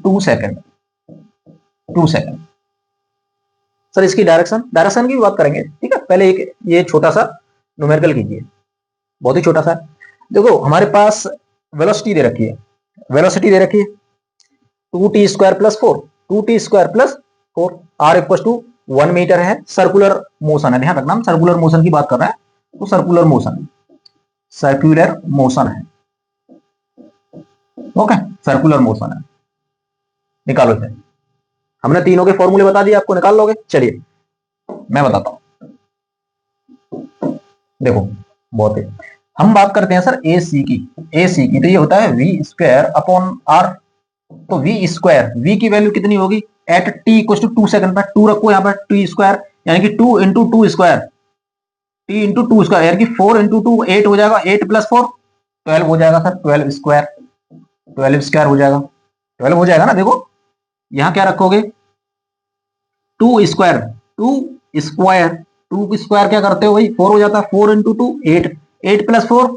2 सेकेंड, 2 सेकेंड। सर इसकी डायरेक्शन की भी बात करेंगे, ठीक है। पहले एक ये छोटा सा न्यूमेरिकल कीजिए, बहुत ही छोटा सा। देखो हमारे पास वेलोसिटी दे रखी है, वेलोसिटी दे रखी है 2t² + 4, 2t² + 4, r = 1 मीटर है। सर्कुलर मोशन है, ध्यान रखना हम सर्कुलर मोशन की बात कर रहे हैं, तो सर्कुलर मोशन, सर्कुलर मोशन है, ओके, सर्कुलर मोशन है। निकालो इसे, हमने तीनों के फॉर्मूले बता दिए आपको, निकाल लोगे। चलिए मैं बताता हूं, देखो बहुत ही, हम बात करते हैं सर ए सी की, तो ये होता है v²/r। तो v की वैल्यू कितनी होगी एट t = 2 सेकंड पर, 2 रखो यहाँ पर, t², यानी कि 2 × 2², t × 2², यानी कि 4 × 2 8 हो जाएगा, 8 + 4 12 हो जाएगा सर, 12² हो जाएगा, 12 हो जाएगा ना। देखो यहां क्या रखोगे 2², 2² क्या करते हो भाई 4 हो जाता है, 4 × 2 8, 8 + 4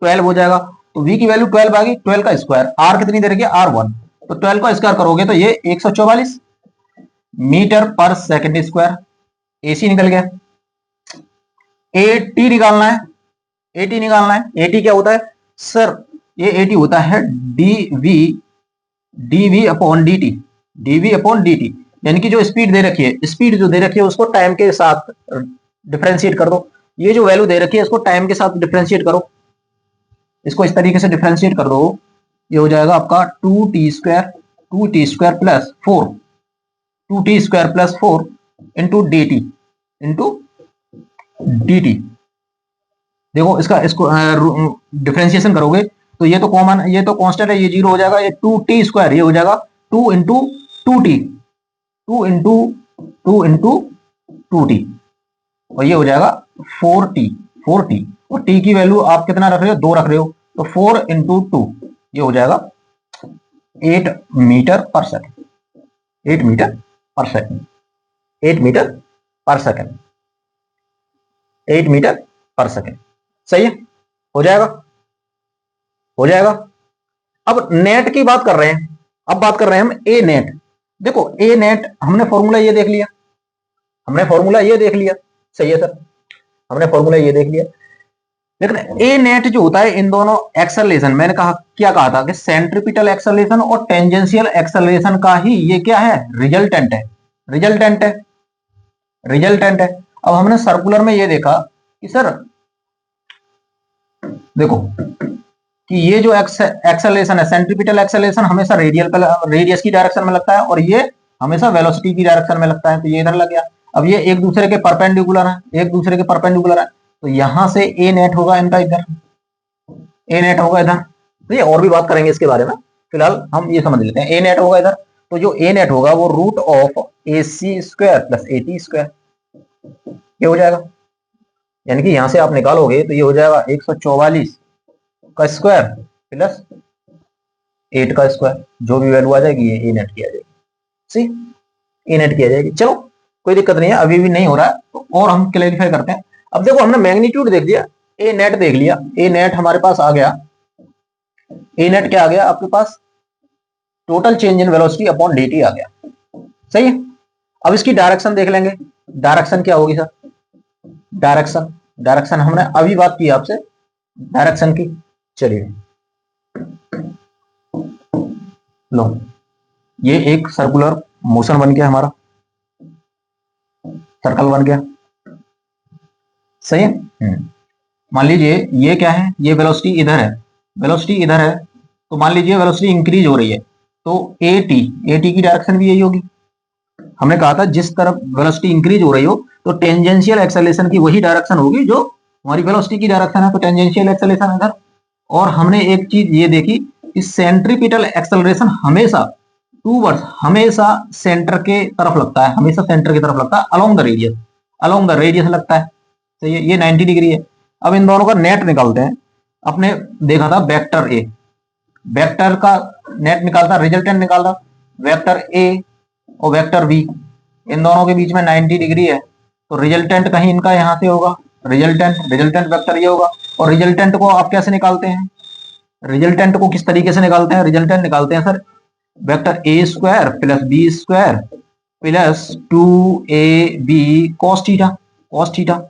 12 हो जाएगा। तो v की वैल्यू 12 आ गई, 12 का स्क्वायर, r कितनी दे रखी है r1, तो 12 का स्क्वायर करोगे तो ये 144 मीटर पर सेकंड स्क्वायर, एसी निकल गया। एटी निकालना है, एटी निकालना है, एटी क्या होता है सर, ये एटी होता है dv/dt, यानी कि जो स्पीड दे रखी है, स्पीड जो दे रखी है उसको टाइम के साथ डिफरेंशिएट कर दो, ये जो वैल्यू दे रखी है इसको टाइम के साथ डिफरेंशिएट करो, इसको इस तरीके से डिफरेंशिएट कर दो, ये हो जाएगा आपका 2t² + 4, 2t² + 4 dt। देखो इसको डिफरेंशिएशन करोगे तो ये तो कॉमन, ये तो कांस्टेंट है, ये 0 हो जाएगा, ये 2t², ये हो जाएगा 2 × 2t, 2 × 2t, और ये हो जाएगा 4t, और t की वैल्यू आप कितना रख रहे हो 2 रख रहे हो, तो 4 × 2 ये हो जाएगा 8 मीटर पर सेकंड, 8 मीटर पर सेकंड, 8 मीटर पर सेकंड, 8 मीटर पर सेकंड। सही है, हो जाएगा, हो जाएगा। अब नेट की बात कर रहे हैं, अब बात कर रहे हैं हम ए नेट। देखो ए नेट हमने फॉर्मूला ये देख लिया, हमने फॉर्मूला ये देख लिया, सही है सर, हमने फॉर्मूला ये देख लिया। लेकिन ए नेट जो होता है इन दोनों एक्सेलरेशन, मैंने कहा क्या कहा था कि सेंट्रीपिटल एक्सेलरेशन और टेंजेंशियल एक्सेलरेशन का ही ये क्या है रिजल्टेंट है, रिजल्टेंट है, रिजल्टेंट है। अब हमने सर्कुलर में ये देखा कि सर देखो कि ये जो एक्सेलरेशन है, सेंट्रीपिटल एक्सेलरेशन हमेशा रेडियस की डायरेक्शन में लगता है, और ये हमेशा वेलोसिटी की डायरेक्शन में लगता है, तो ये इधर लग गया। अब ये एक दूसरे के परपेंडिकुलर है, एक दूसरे के परपेंडिकुलर है, तो यहां से ए नेट होगा इनका इधर, ए नेट होगा इधर। तो ये और भी बात करेंगे इसके बारे में, फिलहाल हम ये समझ लेते हैं, ए नेट होगा इधर, तो जो ए नेट होगा वो √AC² + AT², ये हो जाएगा, यानी कि यहां से आप निकालोगे तो ये हो जाएगा 144 का स्क्वायर प्लस 8 का स्क्वायर, जो भी वैल्यू आ जाएगी ये ए नेट की आ जाएगी, सी ए नेट की आ जाएगी। चलो कोई दिक्कत नहीं है, अभी भी नहीं हो रहा है तो और हम क्लैरिफाई करते हैं। अब देखो हमने मैग्नीट्यूड देख लिया, ए नेट देख लिया, ए नेट हमारे पास आ गया, ए नेट क्या आ गया आपके पास total change in velocity upon dt आ गया, सही है। अब इसकी डायरेक्शन देख लेंगे, डायरेक्शन क्या होगी सर, डायरेक्शन, डायरेक्शन हमने अभी बात की आपसे डायरेक्शन की। चलिए लो, ये एक सर्कुलर मोशन बन गया, हमारा सर्कल बन गया, सही है। मान लीजिए ये क्या है, ये वेलोसिटी इधर है, वेलोसिटी इधर है, तो मान लीजिए वेलोसिटी इंक्रीज हो रही है, तो AT की डायरेक्शन भी यही होगी। हमने कहा था जिस तरफ वेलोसिटी इंक्रीज हो रही हो तो टेंजेंशियल एक्सेलरेशन की वही डायरेक्शन होगी जो हमारी वेलोसिटी की डायरेक्शन है, तो टेंजेंशियल एक्सेलरेशन इधर। और हमने एक चीज ये देखी कि सेंट्रीपिटल एक्सेलरेशन हमेशा टूवर्ड्स, हमेशा सेंटर के तरफ लगता है, हमेशा सेंटर की तरफ लगता है, along the radius, along the radius लगता है, तो ये 90 डिग्री है। अब इन दोनों का नेट निकालते हैं, आपने देखा था वेक्टर ए, वेक्टर का नेट निकालता, रिजल्टेंट निकालता, वेक्टर ए और वेक्टर बी, इन दोनों के बीच में 90 डिग्री है, तो रिजल्टेंट कहीं इनका यहां से होगा, रिजल्टेंट वेक्टर ये होगा। और रिजल्टेंट को आप कैसे निकालते हैं, रिजल्टेंट को किस तरीके से निकालते हैं? रिजल्टेंट निकालते हैं sir vector A square plus B square plus 2ab cos theta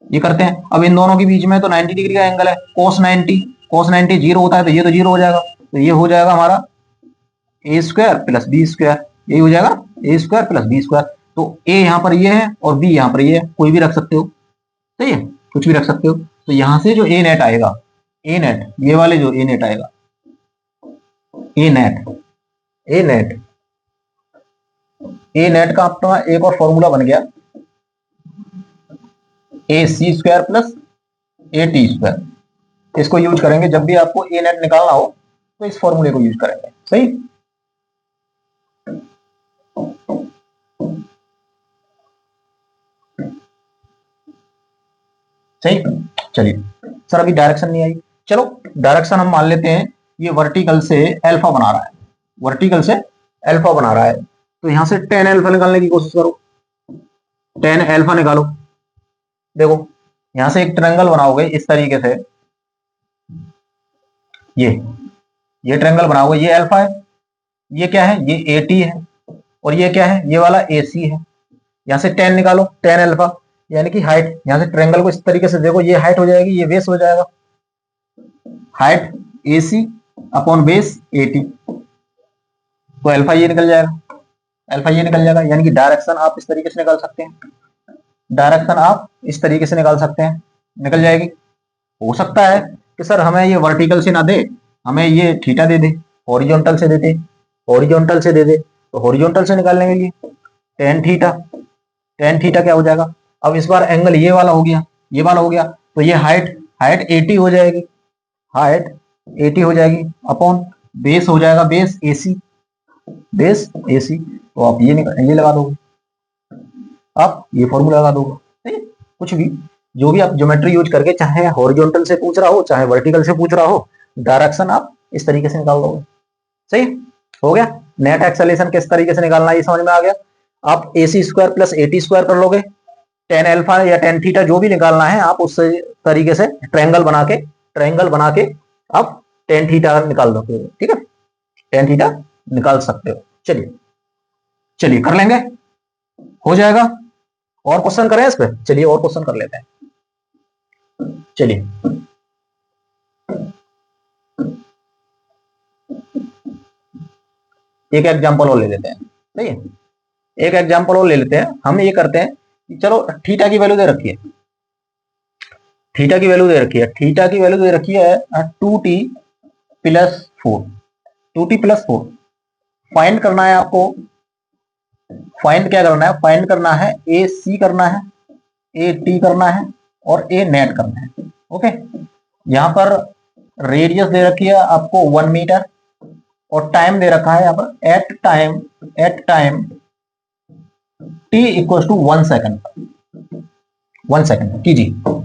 ये करते हैं। अब इन दोनों के बीच में तो 90 डिग्री का एंगल है, cos 90 जीरो होता है तो ये तो जीरो हो जाएगा, तो ये हो जाएगा हमारा ए स्क्वायर प्लस बी स्क्वायर, यही हो जाएगा ए स्क्वायर प्लस बी स्क्वायर। तो ए यहाँ पर ये है और बी यहाँ पर ये है, कोई भी रख सकते हो, सही है, कुछ भी रख सकते हो। तो यहां से जो ए नेट आएगा, ए नेट ये वाले जो ए नेट आएगा, a net a net a net का अपना एक और फॉर्मूला बन गया, a C square plus A T square. इसको यूज करेंगे जब भी आपको ए नेट निकालना हो, तो इस फॉर्मूले को यूज करेंगे, सही। सही, चलिए सर अभी डायरेक्शन नहीं आई, चलो डायरेक्शन हम मान लेते हैं ये वर्टिकल से अल्फा बना रहा है, वर्टिकल से अल्फा बना रहा है, तो यहां से टेन अल्फा निकालने की कोशिश करो, टेन अल्फा निकालो। देखो यहां से एक ट्रायंगल बनाओगे इस तरीके से, ये ट्रायंगल बनाओगे, ये अल्फा है, ये क्या है, ये ए टी है, और ये क्या है, ये वाला ए सी है। यहां से टेन निकालो, टेन अल्फा यानी कि हाइट, यहां से ट्रायंगल को इस तरीके से देखो, ये हाइट हो जाएगी, ये बेस हो जाएगा, height A C upon base A T, तो अल्फा ये निकल जाएगा, अल्फा ये निकल जाएगा। यानी कि डायरेक्शन आप इस तरीके से निकाल सकते हैं, डायरेक्शन आप इस तरीके से निकाल सकते हैं, निकल जाएगी। हो सकता है कि सर हमें ये वर्टिकल से ना दे, हमें ये थीटा दे दे, हॉरिजॉन्टल से देते, हॉरिजॉन्टल से दे दे, तो हॉरिजॉन्टल से निकालने के लिए टेन थीटा, टेन थीटा क्या हो जाएगा, अब इस बार एंगल ये वाला हो गया, ये वाला हो गया, तो ये हाइट हाइट 80 हो जाएगी, हाइट 80 हो जाएगी अपॉन बेस हो जाएगा बेस एसी, बेस एसी, तो आप ये लगा दोगे, आप ये फॉर्मूला लगा दोगे, ठीक है। कुछ भी जो भी आप ज्योमेट्री यूज करके, चाहे हॉरिजॉन्टल से पूछ रहा हो चाहे वर्टिकल से पूछ रहा हो, डायरेक्शन आप इस तरीके से निकाल दोगे, सही हो गया। नेट एक्सेलेरेशन किस तरीके से निकालना है ये समझ में आ गया। आप a C square plus A T square कर लोगे, टेन अल्फा या टेन थीटा जो भी निकालना है आप उस तरीके से ट्रायंगल बना के आप टेन थीटा निकाल दोगे, ठीक है, टेन थीटा निकाल सकते हो। चलिए चलिए कर लेंगे, हो जाएगा। और क्वेश्चन करें इस पे, चलिए और क्वेश्चन कर लेते हैं। चलिए एक एग्जांपल और ले लेते हैं, सही है, एक एग्जांपल और ले लेते हैं। हम ये करते हैं कि चलो थीटा की वैल्यू दे रखी है, थीटा की वैल्यू दे रखी है, थीटा की वैल्यू दे रखी है 2t plus 4, 2t plus 4 find करना है आपको, फाइंड क्या करना है, फाइंड करना है ए सी करना है, ए टी करना है और ए नेट करना है, ओके। यहां पर रेडियस दे रखी है आपको 1 मीटर और टाइम दे रखा है यहाँ पर at time T equal to 1 second, 1 second कीजिए।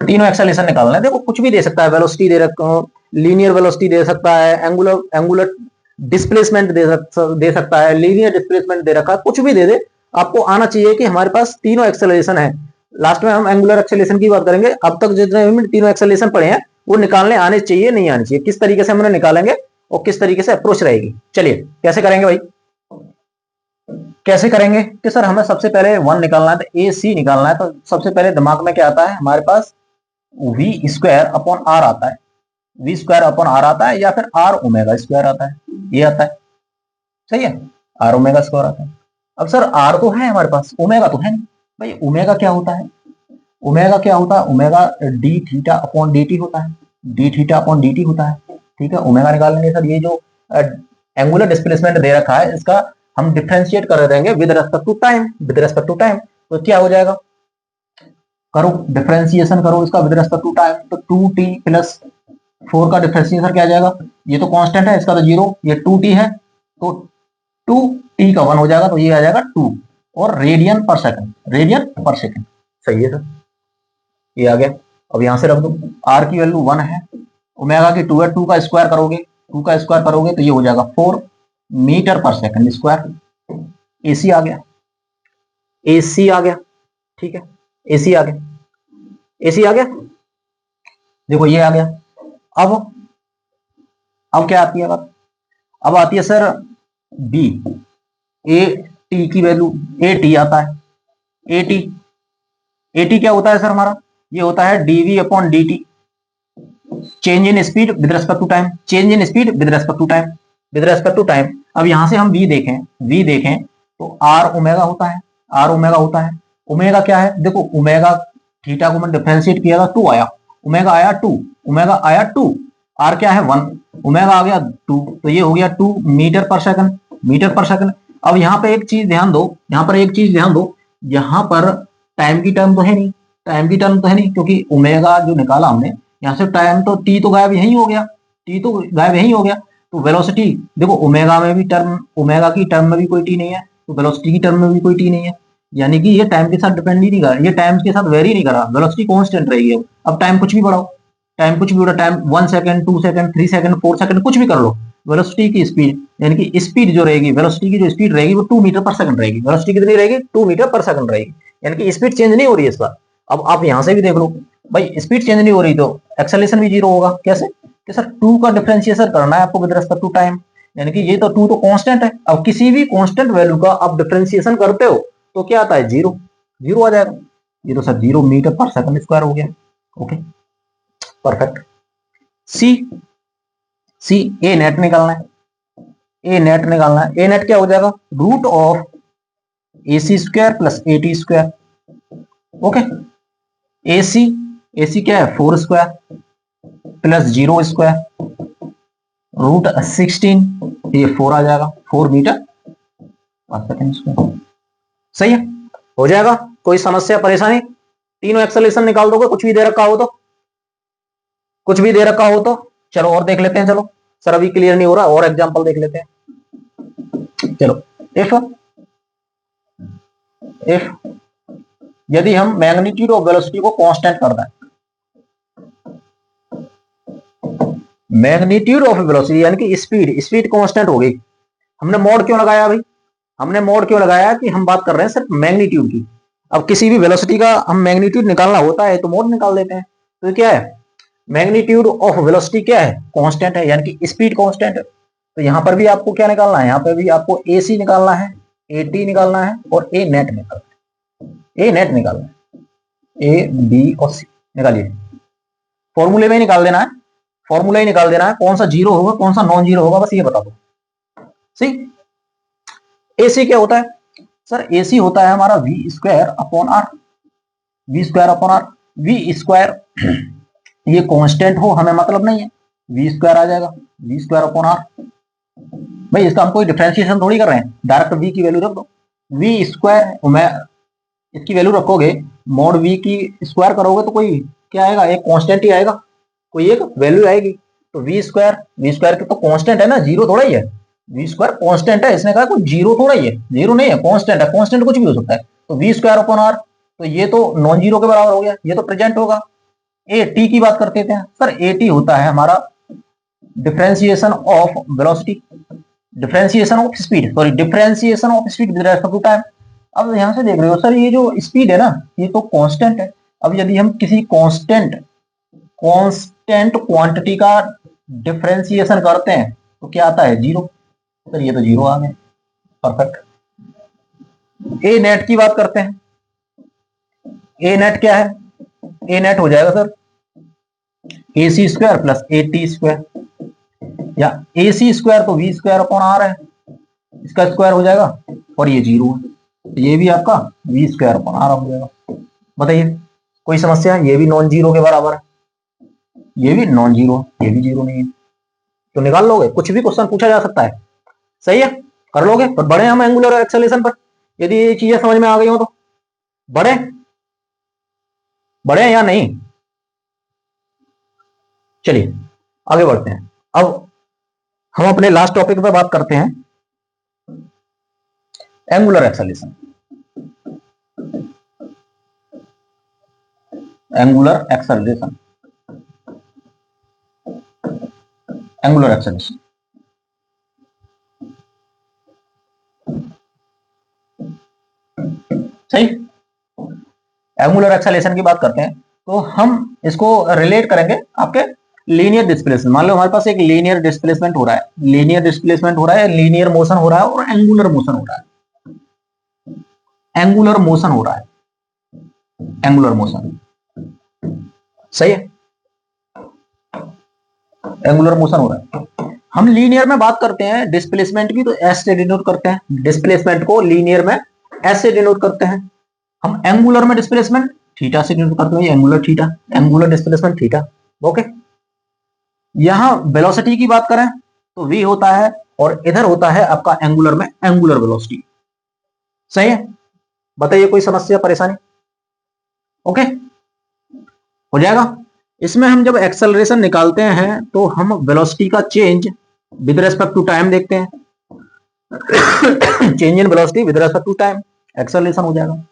तीनों एक्सेलेरेशन निकालना है, देखो कुछ भी दे सकता है, वेलोसिटी दे रखा, लीनियर वेलोसिटी दे सकता है, एंगुलर डिस्प्लेसमेंट दे सकता है, लीनियर डिस्प्लेसमेंट दे रखा है, कुछ भी दे दे, आपको आना चाहिए कि हमारे पास तीनों एक्सेलरेशन है। लास्ट में हम एंगुलर एक्सेलरेशन की बात करेंगे, अब तक जितने भी तीनों एक्सेलरेशन पढ़े हैं वो निकालने आने चाहिए, नहीं आने चाहिए, किस तरीके से हम उन्हें निकालेंगे और किस तरीके से अप्रोच रहेगी। चलिए कैसे करेंगे भाई, कैसे करेंगे कि सर हमें सबसे पहले 1 निकालना है, तो ए सी निकालना है, तो सबसे पहले दिमाग में क्या आता है हमारे पास, वी स्क्वायर अपॉन आर आता है, वी स्क्वायर अपॉन आर आता है, या फिर आर ओमेगा स्क्वायर आता है, ये आता है, सही है, आर ओमेगा स्क्वायर आता है। अब सर आर तो है हमारे पास, ओमेगा तो है नहीं भाई, ओमेगा क्या होता है, ओमेगा क्या होता है, omega D theta upon D T होता है, D theta upon D T होता है, ठीक है। ओमेगा निकाल लेंगे सर, ये जो एंगुलर डिस्प्लेसमेंट दे रखा है इसका हम डिफरेंशिएट कर देंगे with respect to time, with respect to time, तो क्या हो जाएगा, करो डिफरेंशिएशन करो इसका विद रेस्पेक्ट टू टाइम, तो 2t प्लस 4 का डिफरेंशिएशन क्या आ जाएगा, ये तो कांस्टेंट है इसका तो 0, ये 2t है तो 2t का 1 हो जाएगा, तो ये आ जाएगा 2 और रेडियन पर सेकंड, रेडियन पर सेकंड, सही है सर, ये आ गया। अब यहां से रख दो, r की वैल्यू 1 है, ओमेगा की 2 है, 2 का स्क्वायर करोगे, 2 का स्क्वायर करोगे तो ये हो जाएगा 4 मीटर पर सेकंड स्क्वायर। एसी आ गया, एसी आ गया, ठीक है, एसी आ गया, एसी आ गया, देखो ये आ गया। अब अब क्या आती है बात, अब आती है सर बी, ए टी की वैल्यू, ए टी आता है, ए टी क्या होता है सर हमारा, ये होता है DV upon D T, change in speed with respect to time, change in speed with respect to time, with respect to time. अब यहां से हम वी देखें तो आर ओमेगा होता है, आर ओमेगा होता है। ओमेगा क्या है, देखो ओमेगा थीटा को मैंने डिफरेंशिएट किया था, 2 आया, ओमेगा आया 2, ओमेगा आया 2, आर क्या है 1, ओमेगा आ गया 2, तो ये हो गया 2 मीटर पर सेकंड, मीटर पर सेकंड। अब यहाँ पे एक चीज ध्यान दो, यहाँ पर एक चीज ध्यान दो, यहाँ पर टाइम की टर्म तो है नहीं, टाइम की टर्म तो है नहीं, क्योंकि ओमेगा जो निकाला हमने यहाँ से टाइम तो टी तो गायब यही हो गया, टी तो गायब यही हो गया। तो वेलोसिटी देखो ओमेगा में भी टर्म, ओमेगा की टर्म में भी कोई टी नहीं है, तो वेलोसिटी की टर्म में भी कोई टी नहीं है, यानी कि ये टाइम के साथ डिपेंड ही नहीं कर रहा, ये टाइम के साथ वेरी नहीं कर रहा, वेलोसिटी कांस्टेंट रहेगी। अब टाइम कुछ भी बढ़ाओ, टाइम कुछ भी बढ़ा, time 1 second 2 second 3 second 4 second कुछ भी कर लो, वेलोसिटी की स्पीड यानी कि स्पीड जो रहेगी, वेलोसिटी की जो स्पीड रहेगी वो 2 मीटर पर सेकंड रहेगी। वेलोसिटी कितनी रहेगी, 2 मीटर पर सेकंड रहेगी, यानी कि स्पीड चेंज नहीं हो रही है इस बार। अब आप यहां से भी देख लो भाई, स्पीड चेंज नहीं हो रही तो एक्सेलरेशन भी जीरो होगा। कैसे कि सर 2 का डिफरेंशिएशन करना है आपको विद रिस्पेक्ट टू टाइम, यानी कि ये तो 2 तो कांस्टेंट है। अब किसी भी कांस्टेंट वैल्यू का आप डिफरेंशिएशन करते हो तो क्या आता है, जीरो, जीरो आ जाएगा। ये तो सर 0 मीटर पर सेकंड स्क्वायर हो गया। Okay perfect. See, see a net निकालना है, ए नेट निकालना है, ए नेट क्या हो जाएगा, root of a C square plus A T square. Okay a c क्या है 4 स्क्वायर प्लस 0 स्क्वायर रूट 16, ये 4 आ जाएगा, 4 मीटर पर सेकंड स्क्वायर। सही है, हो जाएगा। कोई समस्या परेशानी, तीनों एक्सेलरेशन निकाल दोगे, कुछ भी दे रखा हो तो, कुछ भी दे रखा हो तो। चलो और देख लेते हैं, चलो सर अभी क्लियर नहीं हो रहा, और एग्जांपल देख लेते हैं। चलो इफ यदि हम मैग्नीट्यूड ऑफ वेलोसिटी को कांस्टेंट कर दें, मैग्नीट्यूड ऑफ वेलोसिटी यानी कि स्पीड, स्पीड कांस्टेंट हो गई। हमने मोड क्यों लगाया भाई, हमने मोड क्यों लगाया कि हम बात कर रहे हैं सिर्फ मैग्नीट्यूड की। अब किसी भी वेलोसिटी का हम मैग्नीट्यूड निकालना होता है तो मोड निकाल देते हैं। तो क्या है, मैग्नीट्यूड ऑफ वेलोसिटी क्या है, कांस्टेंट है, यानी कि स्पीड कांस्टेंट है। तो यहां पर भी आपको क्या निकालना है, यहां पर भी आपको ए सी निकालना है, ए टी निकालना है और ए नेट निकालना है, ए नेट निकालना है, ए बी और सी निकालिए। फॉर्मूले में निकाल देना है, फॉर्मूला ही निकाल देना है, कौन सा जीरो होगा कौन सा नॉन जीरो होगा बस ये बता दो। सही, एसी क्या होता है सर, एसी होता है हमारा V square upon R, V square upon R. V square ये कांस्टेंट हो हमें मतलब नहीं है, वी स्क्वायर आ जाएगा, वी स्क्वायर अपॉन आर। भाई इसका हम कोई डिफरेंशिएशन थोड़ी कर रहे हैं, डायरेक्ट वी की वैल्यू रख दो, वी स्क्वायर मैं इसकी वैल्यू रखोगे, मोड वी की स्क्वायर करोगे तो कोई क्या आएगा, एक कांस्टेंट ही आएगा, कोई एक वैल्यू आएगी। तो वी स्क्वायर तो कांस्टेंट है ना, जीरो थोड़ा ही है, वी स्क्वायर कांस्टेंट है, इसने कहा कोई जीरो थोड़ा ही है, जीरो नहीं है, कांस्टेंट है, कांस्टेंट कुछ भी हो सकता है। तो वी स्क्वायर अपॉन आर, तो ये तो नॉन जीरो के बराबर हो गया, ये तो प्रेजेंट होगा। ए टी की बात करते थे सर, ए टी होता है हमारा differentiation of velocity, differentiation of speed, sorry differentiation of speed with respect to time. अब यहां से देख रहे हो सर, ये जो स्पीड है ना ये तो कांस्टेंट है। अब यदि हम किसी कांस्टेंट क्वांटिटी का डिफरेंशिएशन करते हैं तो क्या आता है, जीरो। सर ये तो जीरो आ गया, परफेक्ट। ए नेट की बात करते हैं, ए नेट क्या है, ए नेट हो जाएगा sir A C square plus A T square, या ए सी स्क्वायर तो वी स्क्वायर अपॉन आर है, इसका स्क्वायर हो जाएगा और ये जीरो है, तो ये भी आपका वी स्क्वायर अपॉन आर हो जाएगा। बताइए कोई समस्या, ये भी नॉन जीरो के बराबर है, ये भी नॉन जीरो, ये भी जीरो नहीं है, तो निकाल लोगे, कुछ भी क्वेश्चन पूछा जा सकता है। सही है, कर लोगे। पर बढ़े हम एंगुलर एक्सेलरेशन पर, यदि ये चीजें समझ में आ गई हो तो बढ़े, बढ़े या नहीं। चलिए आगे बढ़ते हैं। अब हम अपने लास्ट टॉपिक पे बात करते हैं, angular acceleration, angular acceleration, angular acceleration. सही, एंगुलर एक्सेलरेशन की बात करते हैं तो हम इसको रिलेट करेंगे आपके लीनियर डिस्प्लेसमेंट, मान लो हमारे पास एक लीनियर डिस्प्लेसमेंट हो रहा है, लीनियर डिस्प्लेसमेंट हो रहा है, लीनियर मोशन हो रहा है और एंगुलर मोशन हो रहा है, एंगुलर मोशन हो रहा है, एंगुलर मोशन, सही है, एंगुलर मोशन हो रहा है। हम लीनियर में बात करते हैं डिस्प्लेसमेंट की तो एस से डिनोट करते हैं, डिस्प्लेसमेंट को लीनियर में एस से डिनोट करते हैं। हम एंगुलर में डिस्प्लेसमेंट थीटा से डिनोट करते हैं, angular theta, angular displacement theta, okay. यहां वेलोसिटी की बात करें तो v होता है और इधर होता है आपका एंगुलर में एंगुलर वेलोसिटी, सही है। बताइए कोई समस्या परेशानी, ओके हो जाएगा। इसमें हम जब एक्सेलरेशन निकालते हैं तो हम वेलोसिटी का change with respect to time देखते हैं, change in velocity with respect to time, acceleration हो जाएगा।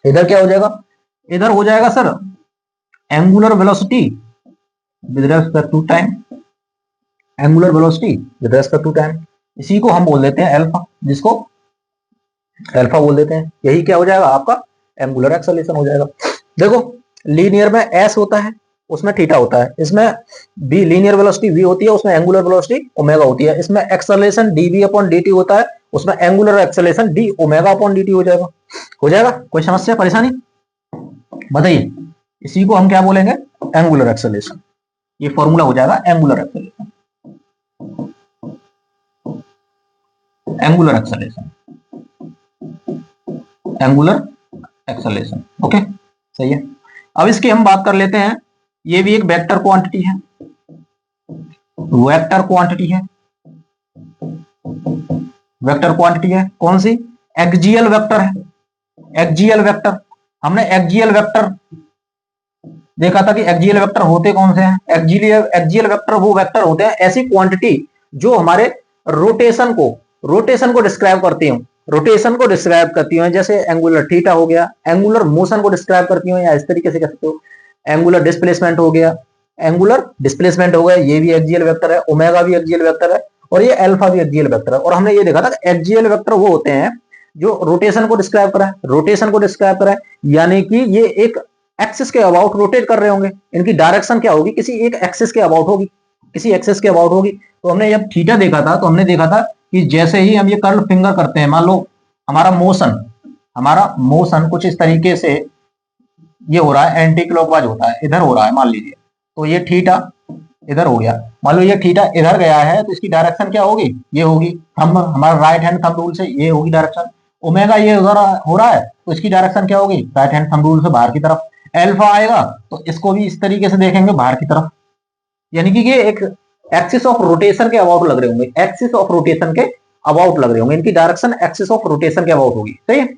इधर क्या हो जाएगा, इधर हो जाएगा sir angular velocity with respect to time, angular velocity with respect to time, इसी को हम बोल देते हैं अल्फा, जिसको अल्फा बोल देते हैं। यही क्या हो जाएगा आपका एंगुलर एक्सेलरेशन हो जाएगा। देखो लीनियर में एस होता है, उसमें थीटा होता है, इसमें बी लीनियर वेलोसिटी वी होती है, उसमें एंगुलर वेलोसिटी ओमेगा होती है, इसमें एक्सेलरेशन डीवी अपॉन डीटी होता है, उसमें angular acceleration D omega upon DT हो जाएगा। हो जाएगा, कोई समस्या परेशानी बताइए। इसी को हम क्या बोलेंगे एंगुलर एक्सेलरेशन, ये फॉर्मूला हो जाएगा angular acceleration, angular acceleration, angular acceleration, okay सही है। अब इसकी हम बात कर लेते हैं, ये भी एक वेक्टर क्वांटिटी है, वेक्टर क्वांटिटी है, वेक्टर क्वांटिटी है, कौन सी एक्सियल वेक्टर है, एक्सियल वेक्टर। हमने एक्सियल वेक्टर देखा था कि एक्सियल वेक्टर होते कौन से हैं, एक्सियल वेक्टर वो वेक्टर होते हैं ऐसी क्वांटिटी जो हमारे रोटेशन को डिस्क्राइब करती हूं, रोटेशन को डिस्क्राइब करती हैं, जैसे एंगुलर थीटा हो गया, एंगुलर मोशन को डिस्क्राइब करती हैं, या इस तरीके से कह सकते हो एंगुलर डिस्प्लेसमेंट हो गया, एंगुलर डिस्प्लेसमेंट हो गया, ये भी एक्सियल वेक्टर है, ओमेगा भी एक्सियल वेक्टर है और ये अल्फा भी एक्सियल वेक्टर है। और हमने ये देखा था एक्सियल वेक्टर वो होते हैं जो रोटेशन को डिस्क्राइब करा है, रोटेशन को डिस्क्राइब करा है, यानी कि ये एक एक्सिस के अबाउट रोटेट कर रहे होंगे, इनकी डायरेक्शन क्या होगी, किसी एक एक्सिस के अबाउट होगी, किसी एक्सिस के अबाउट होगी। तो हमने जब थीटा देखा था तो हमने देखा था कि जैसे ही हम ये कर्ल फिंगर करते हैं, मान लो हमारा मोशन कुछ इस तरीके से ये हो रहा है, एंटी क्लॉकवाइज होता है, इधर हो रहा है मान लीजिए, तो ये थीटा इधर हो गया, मान लो ये थीटा इधर गया है तो इसकी डायरेक्शन क्या होगी, ये होगी थंब, हमारा राइट हैंड थंब रूल से ये होगी डायरेक्शन। ओमेगा ये उधर हो रहा है तो इसकी डायरेक्शन क्या होगी, राइट हैंड थंब रूल से बाहर की तरफ। एल्फा आएगा तो इसको भी इस तरीके से देखेंगे बाहर की तरफ, यानी कि ये एक एक्सिस ऑफ रोटेशन के अबाउट लग रहे होंगे, एक्सिस ऑफ रोटेशन के अबाउट लग रहे होंगे, इनकी डायरेक्शन एक्सिस ऑफ रोटेशन के अबाउट होगी, सही है,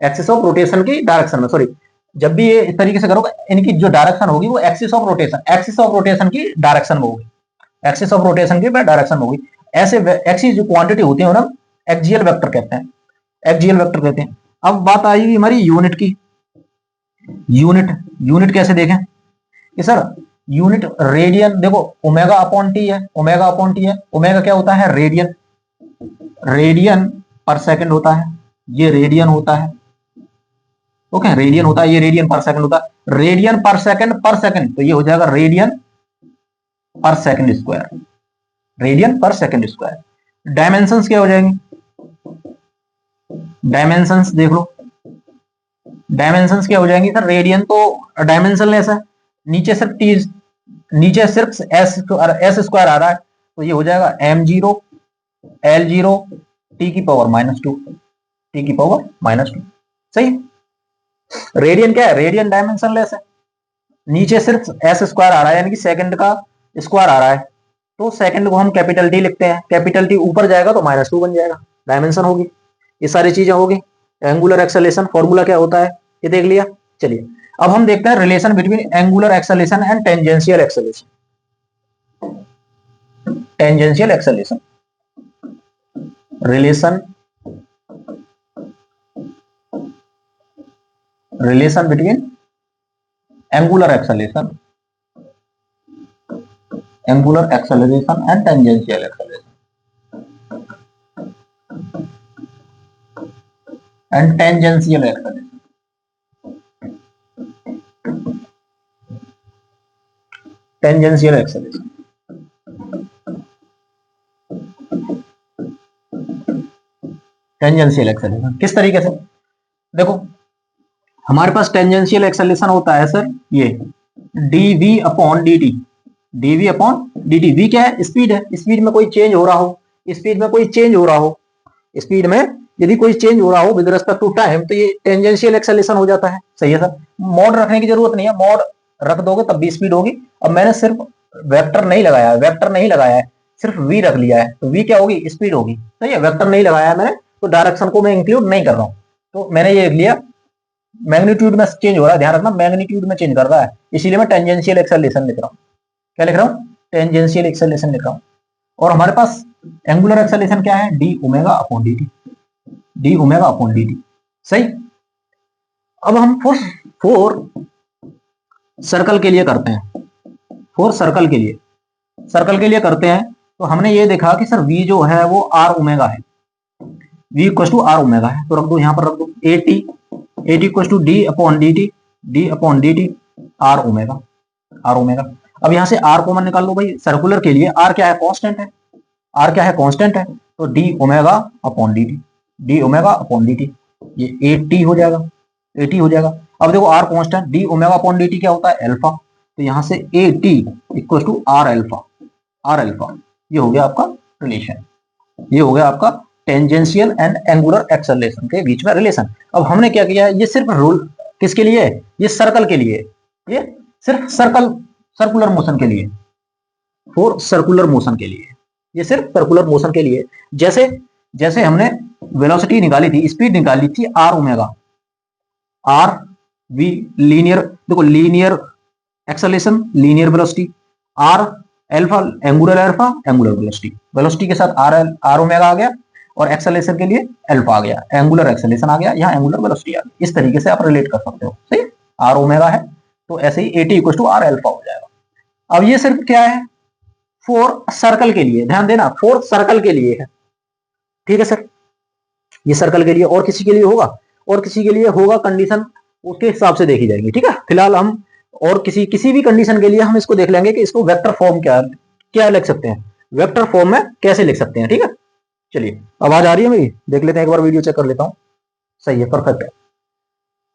एक्सिस ऑफ रोटेशन की डायरेक्शन में, सॉरी जब भी ये इस तरीके से करोगे इनकी जो डायरेक्शन होगी वो एक्सिस ऑफ रोटेशन की डायरेक्शन में होगी, एक्सिस ऑफ रोटेशन की डायरेक्शन में होगी। ऐसे एक्सिस जो क्वांटिटी होती है ना एक्सियल वेक्टर कहते हैं, एक्सियल वेक्टर कहते हैं। अब बात आई हमारी यूनिट की, यूनिट यूनिट कैसे देखें कि सर यूनिट रेडियन, देखो ओमेगा अपॉन टी है, ओमेगा अपॉन टी है, ओमेगा क्या होता है रेडियन, रेडियन पर सेकंड होता है, ये रेडियन होता है, ओके रेडियन होता है, ये रेडियन पर सेकंड होता है, रेडियन पर सेकंड तो ये हो जाएगा रेडियन पर सेकंड स्क्वायर, रेडियन पर सेकंड स्क्वायर। डायमेंशंस क्या हो जाएंगे, डायमेंशंस देख लो, डायमेंशंस क्या हो जाएंगी सर, रेडियन तो डायमेंशन लेस है, नीचे सिर्फ टी, नीचे सिर्फ एस स्क्वायर आ रहा है, तो ये हो जाएगा m0 l0 टी की पावर -2, टी की पावर -2, सही। रेडियन क्या है, रेडियन डायमेंशन लेस है, नीचे सिर्फ एस स्क्वायर आ रहा है यानी कि सेकंड का स्क्वायर आ रहा है, तो सेकंड को हम कैपिटल टी लिखते हैं, कैपिटल टी ऊपर जाएगा तो -2 बन जाएगा, डायमेंशन होगी, ये सारी चीजें होगी। एंगुलर एक्सेलरेशन फॉर्मूला क्या होता है ये देख लिया। चलिए अब हम देखते हैं relation between angular acceleration and tangential acceleration, tangential acceleration, relation between angular acceleration and tangential acceleration tangential acceleration. Tangential acceleration किस तरीके से, देखो हमारे पास टेंजेंशियल एक्सेलरेशन होता है सर ये dv upon dt, dv upon dt। v क्या है, स्पीड है, स्पीड में कोई चेंज हो रहा हो, स्पीड में कोई चेंज हो रहा हो, स्पीड में यदि कोई चेंज हो रहा हो विद रिस्पेक्ट टू टाइम तो ये टेंजेंशियल एक्सेलरेशन हो जाता है। सही है सर, मॉड रखने की जरूरत नहीं है, मॉड रख दोगे तब भी स्पीड होगी। अब मैंने सिर्फ वेक्टर नहीं लगाया, वेक्टर नहीं लगाया है, सिर्फ v रख लिया है तो v क्या होगी, स्पीड होगी। सही है, वेक्टर नहीं लगाया है मैंने तो डायरेक्शन को मैं इंक्लूड नहीं कर रहा हूं, तो मैंने ये लिया मैग्नीट्यूड में चेंज हो रहा है, ध्यान रखना मैग्नीट्यूड में चेंज कर रहा है, इसीलिए मैं टेंजेंशियल एक्सेलरेशन लिख रहा हूं। क्या लिख रहा हूं, टेंजेंशियल एक्सेलरेशन लिख रहा हूं। और हमारे पास एंगुलर एक्सेलरेशन क्या है, D omega upon D T, D omega upon D T. सही, अब हम फोर सर्कल के लिए करते हैं, फोर सर्कल के लिए, सर्कल के लिए करते हैं तो हमने ये देखा कि सर v जो है वो r ओमेगा है, v equal to r omega है, तो रख दो यहां पर रख दो at, at equal to d upon dt, d upon dt r omega, r omega. अब यहां से r कॉमन निकाल लो भाई, सर्कुलर के लिए r क्या है, कांस्टेंट है, r क्या है, कांस्टेंट है, तो d omega upon dt, d omega upon dt, ये 8t हो जाएगा, 80 हो जाएगा। अब देखो r constant, d omega upon dt क्या होता है, अल्फा, तो यहां से 8t equal to r alpha, r alpha, ये हो गया आपका रिलेशन, ये हो गया आपका टेंजेंशियल एंड एंगुलर एक्सेलरेशन के बीच में रिलेशन। अब हमने क्या किया, ये सिर्फ रूल किसके लिए है, ये सर्कल के लिए, ये सिर्फ सर्कुलर मोशन के लिए, फॉर सर्कुलर मोशन के लिए, ये सिर्फ सर्कुलर मोशन के लिए। जैसे जैसे हमने वेलोसिटी निकाली थी, स्पीड निकाली थी r omega, r v linear, देखो linear acceleration, linear velocity, r alpha angular alpha angular velocity, velocity के साथ r ओमेगा आ गया और एक्सेलरेशन के लिए अल्फा आ गया, एंगुलर एक्सेलरेशन आ गया, यहाँ एंगुलर वेलोसिटी आ गई। इस तरीके से आप रिलेट कर सकते हो। सही, r ओमेगा है तो ऐसे ही at equal to r alpha हो जाएगा। अब ये सिर्फ क्या है, फोर सर्कल के लिए, ध्यान देना फोर सर्कल के लिए है, ठीक है सर, ये सर्कल के लिए। और किसी के लिए होगा, और किसी के लिए होगा कंडीशन उसके हिसाब से देखी जाएगी, ठीक है। फिलहाल हम और किसी भी कंडीशन के लिए हम इसको देख लेंगे कि इसको वेक्टर फॉर्म क्या लिख सकते हैं, वेक्टर फॉर्म में कैसे लिख सकते हैं, ठीक है। चलिए आवाज आ रही है मेरी, देख लेते हैं एक बार, वीडियो चेक कर लेता हूं। सही है, परफेक्ट है।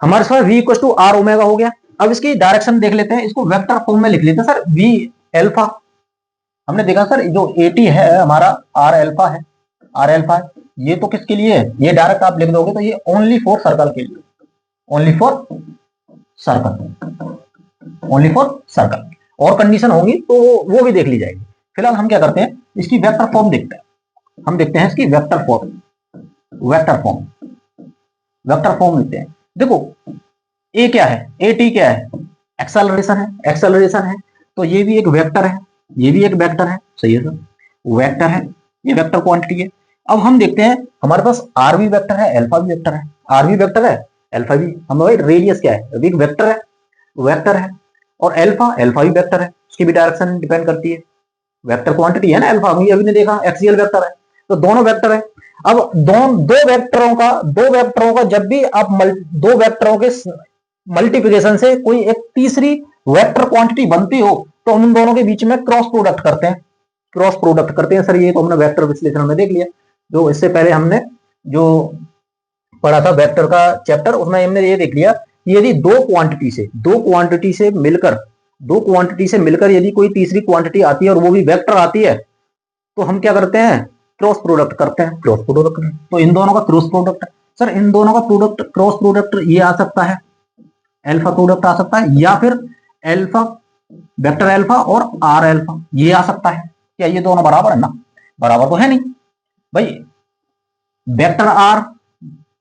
हमारे पास v equal to r omega हो गया। अब इसकी डायरेक्शन देख लेते हैं, इसको वेक्टर फॉर्म में लिख लेते हैं सर, v अल्फा। हमने देखा सर जो at है हमारा r अल्फा है, r अल्फा है, ये तो किसके लिए है, ये डायरेक्ट आप लिख दोगे तो ये ओनली फॉर सर्कल के लिए, only for circle, only for circle. और कंडीशन होंगी तो वो भी देख ली जाएगी। फिलहाल हम क्या करते हैं, इसकी वेक्टर फॉर्म देखते हैं, हम देखते हैं इसकी vector form, vector form, vector form लिखते हैं। देखो ए क्या है, ए टी क्या है, एक्सेलरेशन है, एक्सेलरेशन है तो ये भी एक वेक्टर है, ये भी एक वेक्टर है। सही है सर, वेक्टर है, ये वेक्टर क्वांटिटी है। अब हम देखते हैं हमारे पास आर भी वेक्टर है, अल्फा भी वेक्टर है, आर भी वेक्टर है, अल्फा भी, हम भाई रेडियस क्या है, एक वेक्टर है, वेक्टर है, और अल्फा, अल्फा भी वेक्टर है, उसकी भी डायरेक्शन डिपेंड करती है, वेक्टर क्वांटिटी है ना अल्फा, अभी ने देखा एक्सियल वेक्टर है, तो दोनों वेक्टर है। अब दो वेक्टरों का जब भी आप दो वेक्टरों के मल्टीप्लिकेशन से कोई एक तीसरी वेक्टर क्वांटिटी बनती हो तो हम उन दोनों के बीच में क्रॉस प्रोडक्ट करते हैं, क्रॉस प्रोडक्ट करते हैं सर। ये तो हमने वेक्टर विश्लेषण में देख लिया, जो इससे पहले हमने जो पढ़ा था वेक्टर का चैप्टर, उसमें हमने ये देख लिया यदि दो क्वांटिटी से मिलकर यदि कोई तीसरी क्वांटिटी आती है और वो भी वेक्टर आती है तो हम क्या करते हैं, क्रॉस प्रोडक्ट करते हैं, क्रॉस प्रोडक्ट। तो इन दोनों का क्रॉस प्रोडक्ट सर, इन दोनों का प्रोडक्ट, क्रॉस प्रोडक्ट ये आ सकता है, अल्फा प्रोडक्ट आ सकता है, या फिर अल्फा, वेक्टर अल्फा और आर अल्फा ये आ सकता है। क्या ये दोनों बराबर है ना, बराबर तो है नहीं भाई, vector R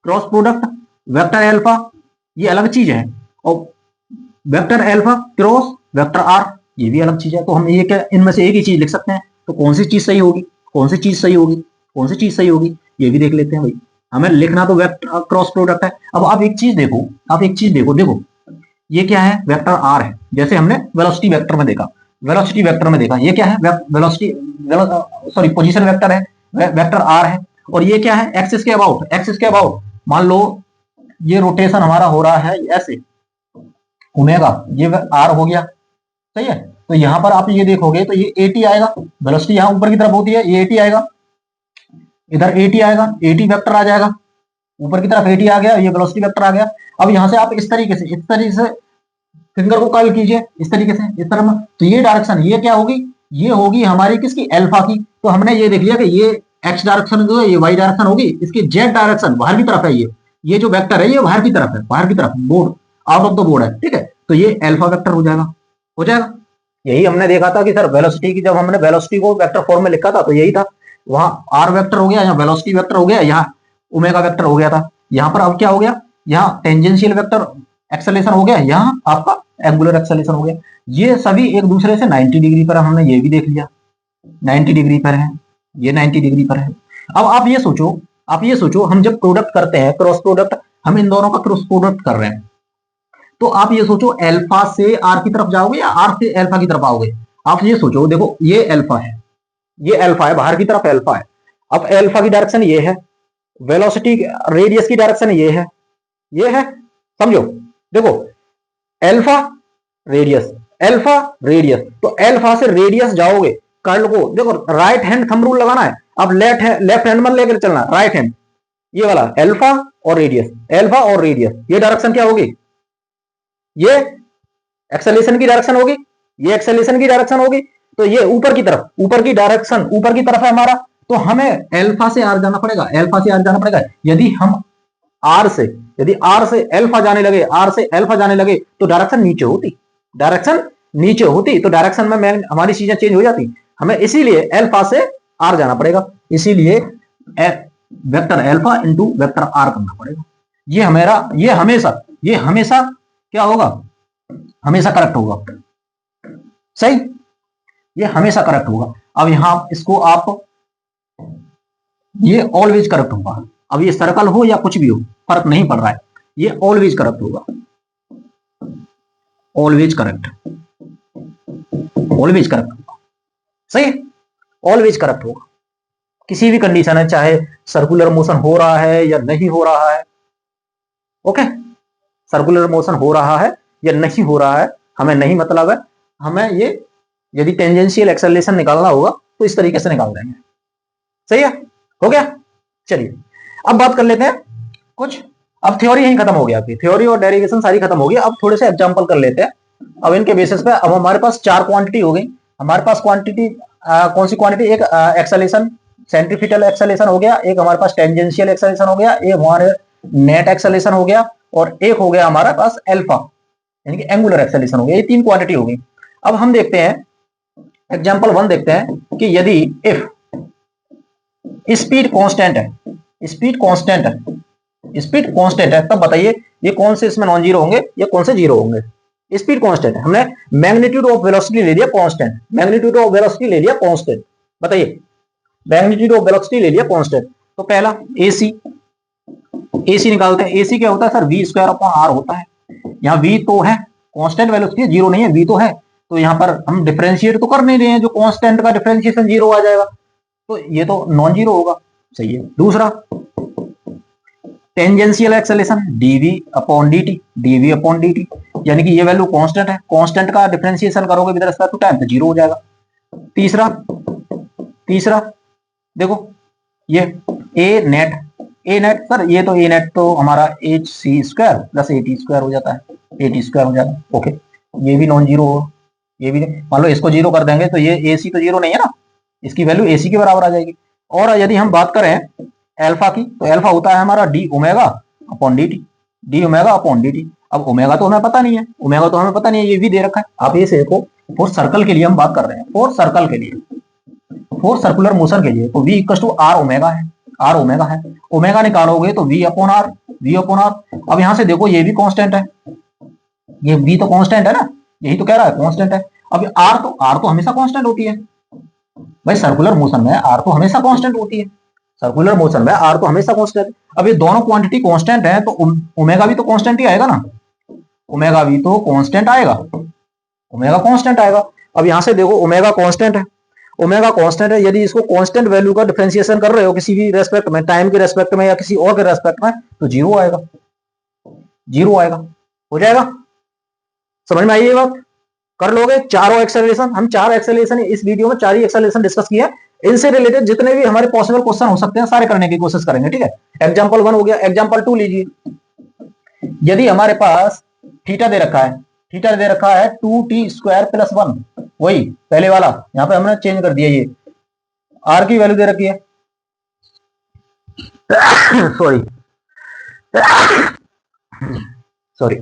cross product vector alpha ये अलग चीज है, और vector alpha cross vector R ये भी अलग चीज है। तो हम ये क्या, इनमें से एक ही चीज लिख सकते हैं, तो कौन सी चीज सही होगी, कौन सी चीज सही होगी, कौन सी चीज सही होगी, ये भी देख लेते हैं भाई। हमें लिखना तो वेक्टर क्रॉस प्रोडक्ट है। अब आप एक चीज देखो, आप एक चीज देखो, देखो ये क्या है, वेक्टर आर है, जैसे हमने वेलोसिटी वेक्टर में देखा, वेलोसिटी वेक्टर में देखा, ये क्या है, वेलोसिटी, सॉरी पोजीशन वेक्टर है, वेक्टर आर है। और ये क्या है, एक्सिस के अबाउट, एक्सिस के अबाउट, मान लो ये रोटेशन हमारा हो रहा है ऐसे ओमेगा, ये आर हो गया, सही है। तो यहां पर आप ये देखोगे तो ये AT आएगा, वेलोसिटी यहां ऊपर की तरफ होती है, ये AT आएगा, इधर AT आएगा, AT वेक्टर आ जाएगा, ऊपर की तरफ AT आ गया, ये वेलोसिटी वेक्टर आ गया। अब यहां से आप इस तरीके से फिंगर को कर्ल कीजिए, इस तरीके से, इस तरह, तो ये डायरेक्शन ये क्या होगी, ये होगी हमारी किसकी, अल्फा की। तो हमने ये देख लिया कि ये एक्स डायरेक्शन जो है ये वाई डायरेक्शन होगी, इसकी जेड डायरेक्शन बाहर की तरफ है, ये जो वेक्टर है ये बाहर की तरफ है, बाहर की तरफ board, out of the board है, ठीक है। तो ये अल्फा वेक्टर हो जाएगा, हो जाएगा। यही हमने देखा था कि सर वेलोसिटी की, जब हमने वेलोसिटी को वेक्टर फॉर्म में लिखा था तो यही था, वहां आर वेक्टर हो गया, यहाँ वेलोसिटी वेक्टर हो गया, यहाँ ओमेगा वेक्टर हो गया था। यहाँ पर अब क्या हो गया, यहाँ टेंजेंशियल वेक्टर एक्सेलेरेशन हो गया, यहाँ आपका एंगुलर एक्सेलेरेशन हो गया। ये सभी एक दूसरे से 90 डिग्री पर, हमने ये भी देख लिया 90 डिग्री पर है, ये 90 डिग्री पर है। अब आप ये सोचो हम जब प्रोडक्ट करते हैं, क्रॉस प्रोडक्ट, हम इन दोनों का क्रॉस प्रोडक्ट कर रहे हैं, तो आप ये सोचो अल्फा से आर की तरफ जाओगे या आर से अल्फा की तरफ आओगे। आप ये सोचो, देखो ये अल्फा है, ये अल्फा है, बाहर की तरफ अल्फा है। अब अल्फा की डायरेक्शन ये है, वेलोसिटी रेडियस की डायरेक्शन ये है, समझो। देखो अल्फा रेडियस, अल्फा रेडियस, तो अल्फा से रेडियस जाओगे, कर्ल को देखो, राइट हैंड थंब रूल लगाना है, अब लेफ्ट हैंड में लेकर चलना, राइट हैंड, ये वाला अल्फा और रेडियस, अल्फा और रेडियस, ये डायरेक्शन क्या होगी, ये एक्सेलेरेशन की डायरेक्शन होगी, ये एक्सेलेरेशन की डायरेक्शन होगी। तो ये ऊपर की तरफ, ऊपर की डायरेक्शन ऊपर की तरफ है हमारा, तो हमें अल्फा से आर जाना पड़ेगा, अल्फा से आर जाना पड़ेगा। यदि हम आर से अल्फा जाने लगे, आर से अल्फा जाने लगे, तो डायरेक्शन नीचे होती, तो डायरेक्शन में हमारी चीजें चेंज हो जाती हमें, इसीलिए अल्फा से आर जाना पड़ेगा, इसीलिए vector alpha into vector R करना पड़ेगा। ये हमेशा क्या होगा, हमेशा करेक्ट होगा, सही, ये हमेशा करेक्ट होगा। अब यहां इसको आप, ये ऑलवेज करेक्ट होगा। अब ये सर्कल हो या कुछ भी हो, फर्क नहीं पड़ रहा है, ये ऑलवेज करेक्ट होगा, ऑलवेज करेक्ट होगा, सही, ऑलवेज करेक्ट होगा। किसी भी कंडीशन है, चाहे सर्कुलर मोशन हो रहा है या नहीं हो रहा है, ओके, सर्कुलर मोशन हो रहा है या नहीं हो रहा है हमें नहीं मतलब है, हमें ये यदि टेंजेंशियल एक्सेलरेशन निकालना होगा तो इस तरीके से निकाल देंगे, सही है, हो गया। चलिए अब बात कर लेते हैं कुछ, अब थ्योरी यहीं खत्म हो गया, आपकी थ्योरी और डेरिवेशन सारी खत्म हो गई। अब थोड़े से एग्जांपल कर लेते हैं। अब इनके बेसिस पे, अब हमारे पास 4 क्वांटिटी हो गई। हमारे पास क्वांटिटी कौन सी क्वांटिटी, एक एक्सेलरेशन, सेंट्रीफ्यूगल एक्सेलरेशन हो गया, एक हमारे पास टेंजेंशियल एक्सेलरेशन हो गया, एक हमारे नेट एक्सेलरेशन हो गया, और एक हो गया हमारे पास अल्फा यानी कि एंगुलर एक्सेलरेशन हो गया। ये 3 क्वांटिटी हो गई। अब हम देखते हैं एग्जांपल 1 देखते हैं कि यदि इफ स्पीड कांस्टेंट है, स्पीड कांस्टेंट है, तब बताइए ये कौन से इसमें नॉन जीरो होंगे, ये कौन से जीरो होंगे। स्पीड कांस्टेंट है, हमने मैग्नीट्यूड ऑफ वेलोसिटी ले लिया कांस्टेंट, मैग्नीट्यूड ऑफ वेलोसिटी ले लिया कांस्टेंट, बताइए मैग्नीट्यूड ऑफ वेलोसिटी ले लिया कांस्टेंट। तो पहला एसी निकालते हैं। एसी क्या होता है sir, V square upon R होता है। यहाँ वी तो है, कांस्टेंट वेलोसिटी जीरो नहीं है, वी तो है, तो यहाँ पर हम डिफरेंशिएट तो कर नहीं रहे हैं, जो कांस्टेंट का डिफरेंशिएशन जीरो आ जाएगा, तो ये तो नॉन जीरो होगा, सही है। दूसरा tangential acceleration dv upon dt, यानी कि ये वैल्यू कांस्टेंट है, कांस्टेंट का डिफरेंशिएशन करोगे विद रिस्पेक्ट टू टाइम तो जीरो हो जाएगा। तीसरा देखो ये ए नेट सर, ये तो ए नेट तो हमारा H C square plus A T square हो जाता है, ओके, ये भी नॉन जीरो होगा, ये भी मान लो इसको जीरो कर देंगे तो ये ए सी तो जीरो नहीं है ना, इसकी वैल्यू ए सी के बराबर आ जाएगी। और यदि हम बात करें अल्फा की, तो अल्फा होता है हमारा D omega upon D T. अब ओमेगा तो हमें पता नहीं है, ये भी दे रखा है। आप ये देखो, फॉर सर्कल के लिए हम बात कर रहे हैं, फॉर सर्कुलर मोशन के लिए, तो v equal to are omega है, ओमेगा निकालोगे तो v अपॉन आर। अब यहां से देखो ये भी कांस्टेंट है, ये v तो कांस्टेंट है ना, यही तो कह रहा है कांस्टेंट है। अब आर तो हमेशा कांस्टेंट होती है भाई, सर्कुलर मोशन में आर तो हमेशा कांस्टेंट होती है, अब ये दोनों क्वांटिटी कांस्टेंट है, तो ओमेगा भी तो कांस्टेंट ही आएगा ना, ओमेगा कांस्टेंट आएगा। अब यहां से देखो ओमेगा कांस्टेंट है, यदि इसको कांस्टेंट वैल्यू का डिफरेंशिएशन कर रहे हो किसी भी रेस्पेक्ट में, टाइम के रेस्पेक्ट में या किसी और के रेस्पेक्ट में, तो जीरो आएगा, हो जाएगा। समझ में आई ये बात, कर लोगे चारों एक्सेलरेशन। हम 4 एक्सेलरेशन इस वीडियो में 4 ही एक्सेलरेशन डिस्कस किया। इनसे रिलेटेड जितने भी हमारे पॉसिबल क्वेश्चन हो सकते हैं सारे करने की कोशिश करेंगे, ठीक है। एग्जाम्पल 1 हो गया, एग्जाम्पल 2 लीजिए। यदि हमारे पास थीटा दे रखा है, थीटा दे रखा है 2t² + 1, वही पहले वाला, यहां पे हमने चेंज कर दिया, ये आर की वैल्यू दे रखी है सॉरी सॉरी,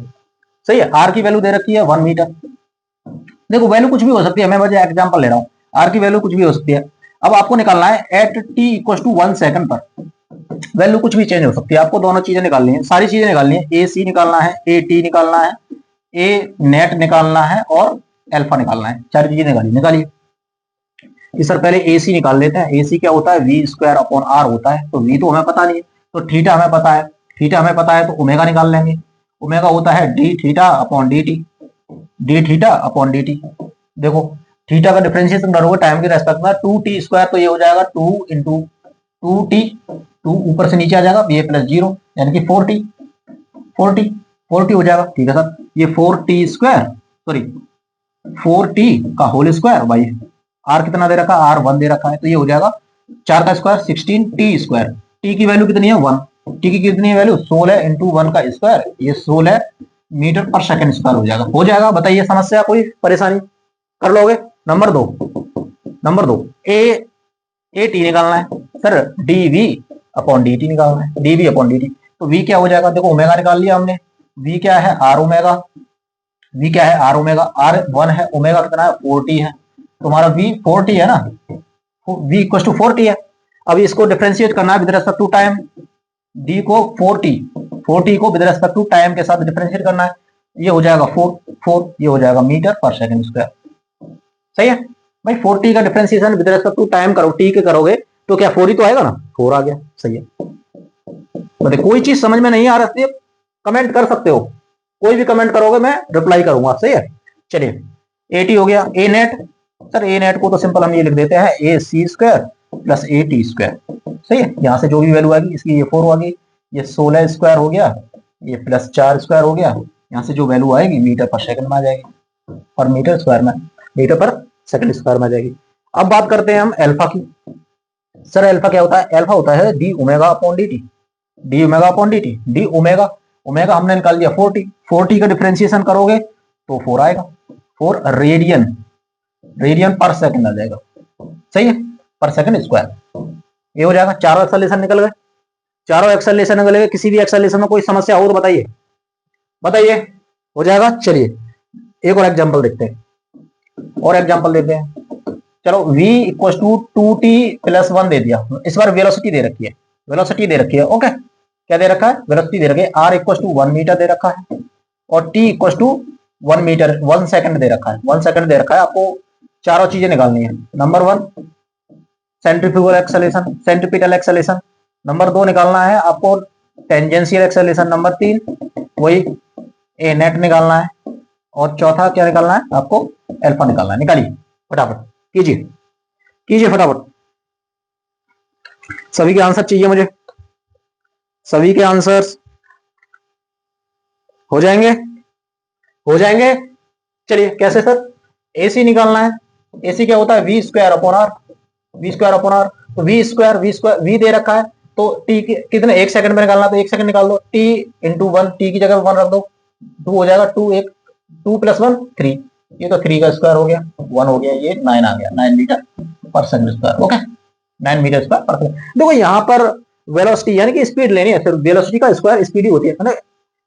सही है, आर की वैल्यू दे रखी है 1 मीटर। देखो वैल्यू कुछ भी हो सकती है, मैं वजह एग्जांपल ले रहा हूं, आर की वैल्यू कुछ भी हो सकती है। अब आपको निकालना है एट t = 1 सेकंड पर, वैल्यू कुछ भी चेंज हो सकती है, आपको दोनों चीजें निकालनी है, सारी चीजें निकालनी है। ए सी निकालना है, ए टी निकालना है, ए नेट निकालना है और अल्फा निकालना है, चार चीजें निकालिए। कि सर पहले ए सी निकाल लेते हैं। ए सी क्या होता है, v²/r होता है, तो v तो हमें पता नहीं है, तो थीटा हमें पता है, थीटा हमें पता है तो ओमेगा निकाल लेंगे। ओमेगा होता है d(θ/dt), d(θ/dt). देखो थीटा का डिफरेंशिएशन करोगे टाइम के रेस्पेक्ट में, 2t², तो ये हो जाएगा 2 × 2t, 2 ऊपर से नीचे आ जाएगा, ये +0 यानी कि 4t हो जाएगा, ठीक है सर। ये 4t² सॉरी 4t का होल स्क्वायर बाई आर कितना दे रखा है, आर 1 दे रखा है, तो ये हो जाएगा 4 का स्क्वायर 16t²। टी की वैल्यू कितनी है 1, टी की कितनी है वैल्यू 16 × 1 का स्क्वायर, ये 16 मीटर/सेकंड स्क्वायर हो जाएगा। बताइए समस्या कोई परेशानी, कर लोगे। नंबर 2 ए टी निकालना है सर, dv/dt निकालना है, dv/dt। तो v क्या हो जाएगा, देखो ओमेगा निकाल लिया हमने, v क्या है r ओमेगा, v क्या है r ओमेगा, r 1 है, ओमेगा कितना है 4t है, तुम्हारा v 4t है ना, v = 4t है। अब इसको डिफरेंशिएट करना है with respect to time, d को 4t को विद रिस्पेक्ट टू टाइम के साथ डिफरेंशिएट करना है, ये हो जाएगा 4, ये हो जाएगा मीटर/सेकंड स्क्वायर। सही है भाई, 4t का differentiation with respect to time करो, t के करोगे तो क्या 4 ही तो आएगा ना, 4 आ गया, सही है। मतलब कोई चीज समझ में नहीं आ रही है कमेंट कर सकते हो, कोई भी कमेंट करोगे मैं रिप्लाई करूंगा, सही है। चलिए एटी हो गया, ए नेट, सर ए नेट को तो सिंपल हम ये लिख देते हैं ac² + at², सही है। यहाँ से जो भी वैल्यू आएगी, इसकी ये 4 आ गई, ये 16² हो गया, ये +4² हो गया, यहाँ से जो वैल्यू आएगी मीटर/सेकंड में आ जाएगी, और मीटर/सेकंड में आ जाएगी। अब बात करते हैं हम अल्फा की। सर अल्फा क्या होता है, अल्फा होता है d⍵/dt, d ओमेगा हमने निकाल दिया 4t का डिफरेंशिएशन करोगे तो 4 आएगा, 4 रेडियन/सेकंड आ जाएगा, सही है, पर/सेकंड स्क्वायर। ये हो जाएगा, चारों एक्सेलरेशन निकल गए, किसी भी एक्सेलरेशन में कोई समस्या हो तो बताइए, हो जाएगा। चलिए एक और एग्जांपल देखते हैं, चलो v = 2t + 1 दे दिया, इस बार वेलोसिटी दे रखी है, ओके। क्या दे रखा है, वेलोसिटी दे रखी है, r = 1 मीटर दे रखा है, और t = 1 मीटर 1 सेकंड दे रखा है। आपको चारों चीजें निकालनी है। नंबर 1 सेंट्रीपिटल एक्सेलरेशन, नंबर 2 निकालना है आपको टेंजेंशियल एक्सेलरेशन, नंबर 3 वही ए नेट निकालना है, और चौथा क्या निकालना है आपको, अल्फा निकालना है। निकालिए फटाफट, कीजिए फटाफट, सभी के आंसर चाहिए मुझे, सभी के आंसर्स हो जाएंगे। चलिए कैसे सर, एसी निकालना है, एसी क्या होता है v²/r, तो v दे रखा है, तो t कितने 1 सेकंड में निकालना, तो 1 सेकंड निकाल दो, t × 1, t की जगह 1 रख दो, 2 हो जाएगा, 2 + 1 3, ये तो 3 का स्क्वायर हो गया, 1 हो गया, ये 9 आ गया, 9 मीटर/सेकंड स्क्वायर, ओके, 9 मीटर/सेकंड। देखो यहाँ पर वेलोसिटी यानी कि स्पीड लेनी है, सिर्फ वेलोसिटी का स्क्वायर स्पीड ही होती है ना,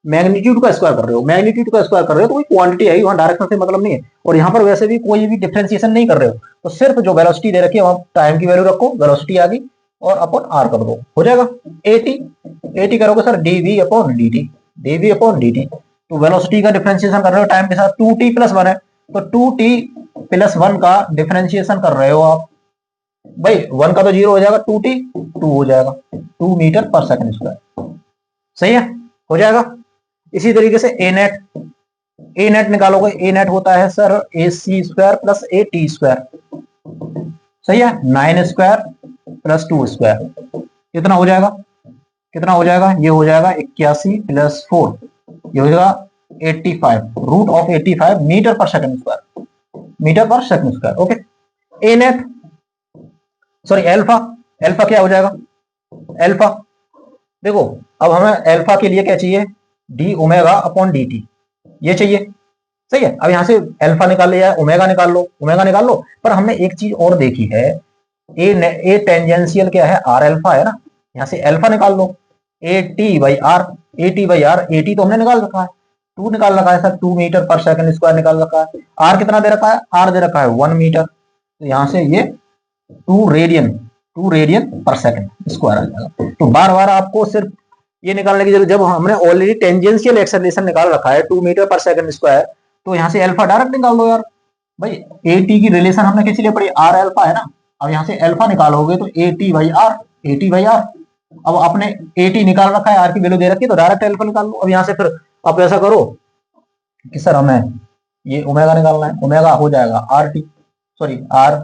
मैग्नीट्यूड का स्क्वायर कर रहे हो, तो कोई क्वांटिटी है, वहां डायरेक्शन से मतलब नहीं है, और यहाँ पर वैसे भी कोई भी डिफरेंशिएशन नहीं कर रहे हो, तो सिर्फ जो वेलोसिटी दे रखी है वहां टाइम की वैल्यू रखो, वेलोसिटी आ गई, और अपन r कर दो, हो जाएगा। at करोगे सर dv/dt, तो वेलोसिटी का डिफरेंशिएशन कर रहे हो टाइम के साथ, 2t + 1 है, तो 2t + 1 का डिफरेंशिएशन कर रहे हो आप भाई, 1 का तो 0 हो जाएगा, 2t 2 हो जाएगा, 2 मीटर/सेकंड स्क्वायर, सही है, हो जाएगा। इसी तरीके से ए नेट निकालोगे, ए नेट होता है सर ac² + at², सही है, 9² + 2², कितना हो जाएगा, ये हो जाएगा 81 + 4, ये हो जाएगा 85 √85 मीटर/सेकंड स्क्वायर, मीटर पर सेकंड स्क्वायर। ओके, ए नेट सॉरी एल्फा, एल्फा क्या हो जाएगा, एल्फा देखो अब हमें एल्फा के लिए क्या चाहिए, D omega upon D T, ये चाहिए, सही है। अब यहां से एल्फा निकाल लिया है, ओमेगा निकाल लो, ओमेगा निकाल लो। पर हमने एक चीज और देखी है, ए टेंजेंशियल क्या है, आर एल्फा है ना, यहां से एल्फा निकाल लो, a T by are, A T by are, A T तो हमने निकाल रखा है, 2 निकाल रखा है सर, 2 मीटर पर सेकंड स्क्वायर निकाल रखा है। आर कितना दे रखा है, आर दे रखा है 1 मीटर, तो यहां से ये 2 रेडियन, 2 रेडियन पर सेकंड स्क्वायर आ जाएगा। तो बार बार आपको सिर्फ ये निकालने की जरूरत, जब हमने ऑलरेडी टेंजेंशियल एक्सेलरेशन निकाल रखा है 2 मीटर पर सेकंड स्क्वायर, तो यहाँ से अल्फा डायरेक्ट निकाल दो यार भाई। ए टी की रिलेशन हमने किस लिए पढ़ी, आर अल्फा है ना, अब यहाँ से अल्फा निकालोगे तो A T by are, A T by R. अब आपने ए टी निकाल रखा है, आर की वैल्यू दे रखी है, तो डायरेक्ट अल्फा निकाल लो। अब यहाँ से फिर आप ऐसा करो कि सर हमें ये ओमेगा निकालना है, ओमेगा हो जाएगा R T, sorry R,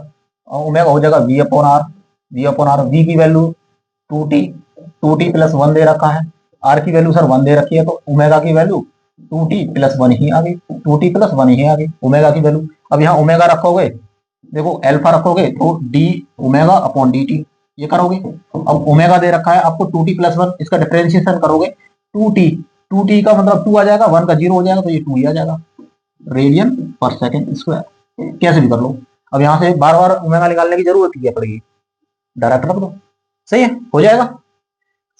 omega हो जाएगा V upon R, V upon R, V की वैल्यू 2t, 2t प्लस 1 दे रखा है, आर की वैल्यू सर 1 दे रखी है, तो ओमेगा की वैल्यू 2t प्लस 1 ही आ गई, 2t प्लस 1 ही आ गई ओमेगा की वैल्यू। अब यहाँ ओमेगा रखोगे, देखो अल्फा रखोगे तो D omega upon D T, ये करोगे। अब ओमेगा दे रखा है आपको 2t प्लस 1, इसका डिफरेंशिएशन करोगे 2t, 2t का मतलब 2 आ जाएगा, 1 का 0 हो जाएगा, तो ये 2 ही आ जाएगा रेडियन पर सेकंड स्क्वायर, कैसे भी कर लो। अब यहाँ से बार बार ओमेगा निकालने की जरूरत क्या पड़ेगी, डायरेक्ट रख दो, सही है, हो जाएगा।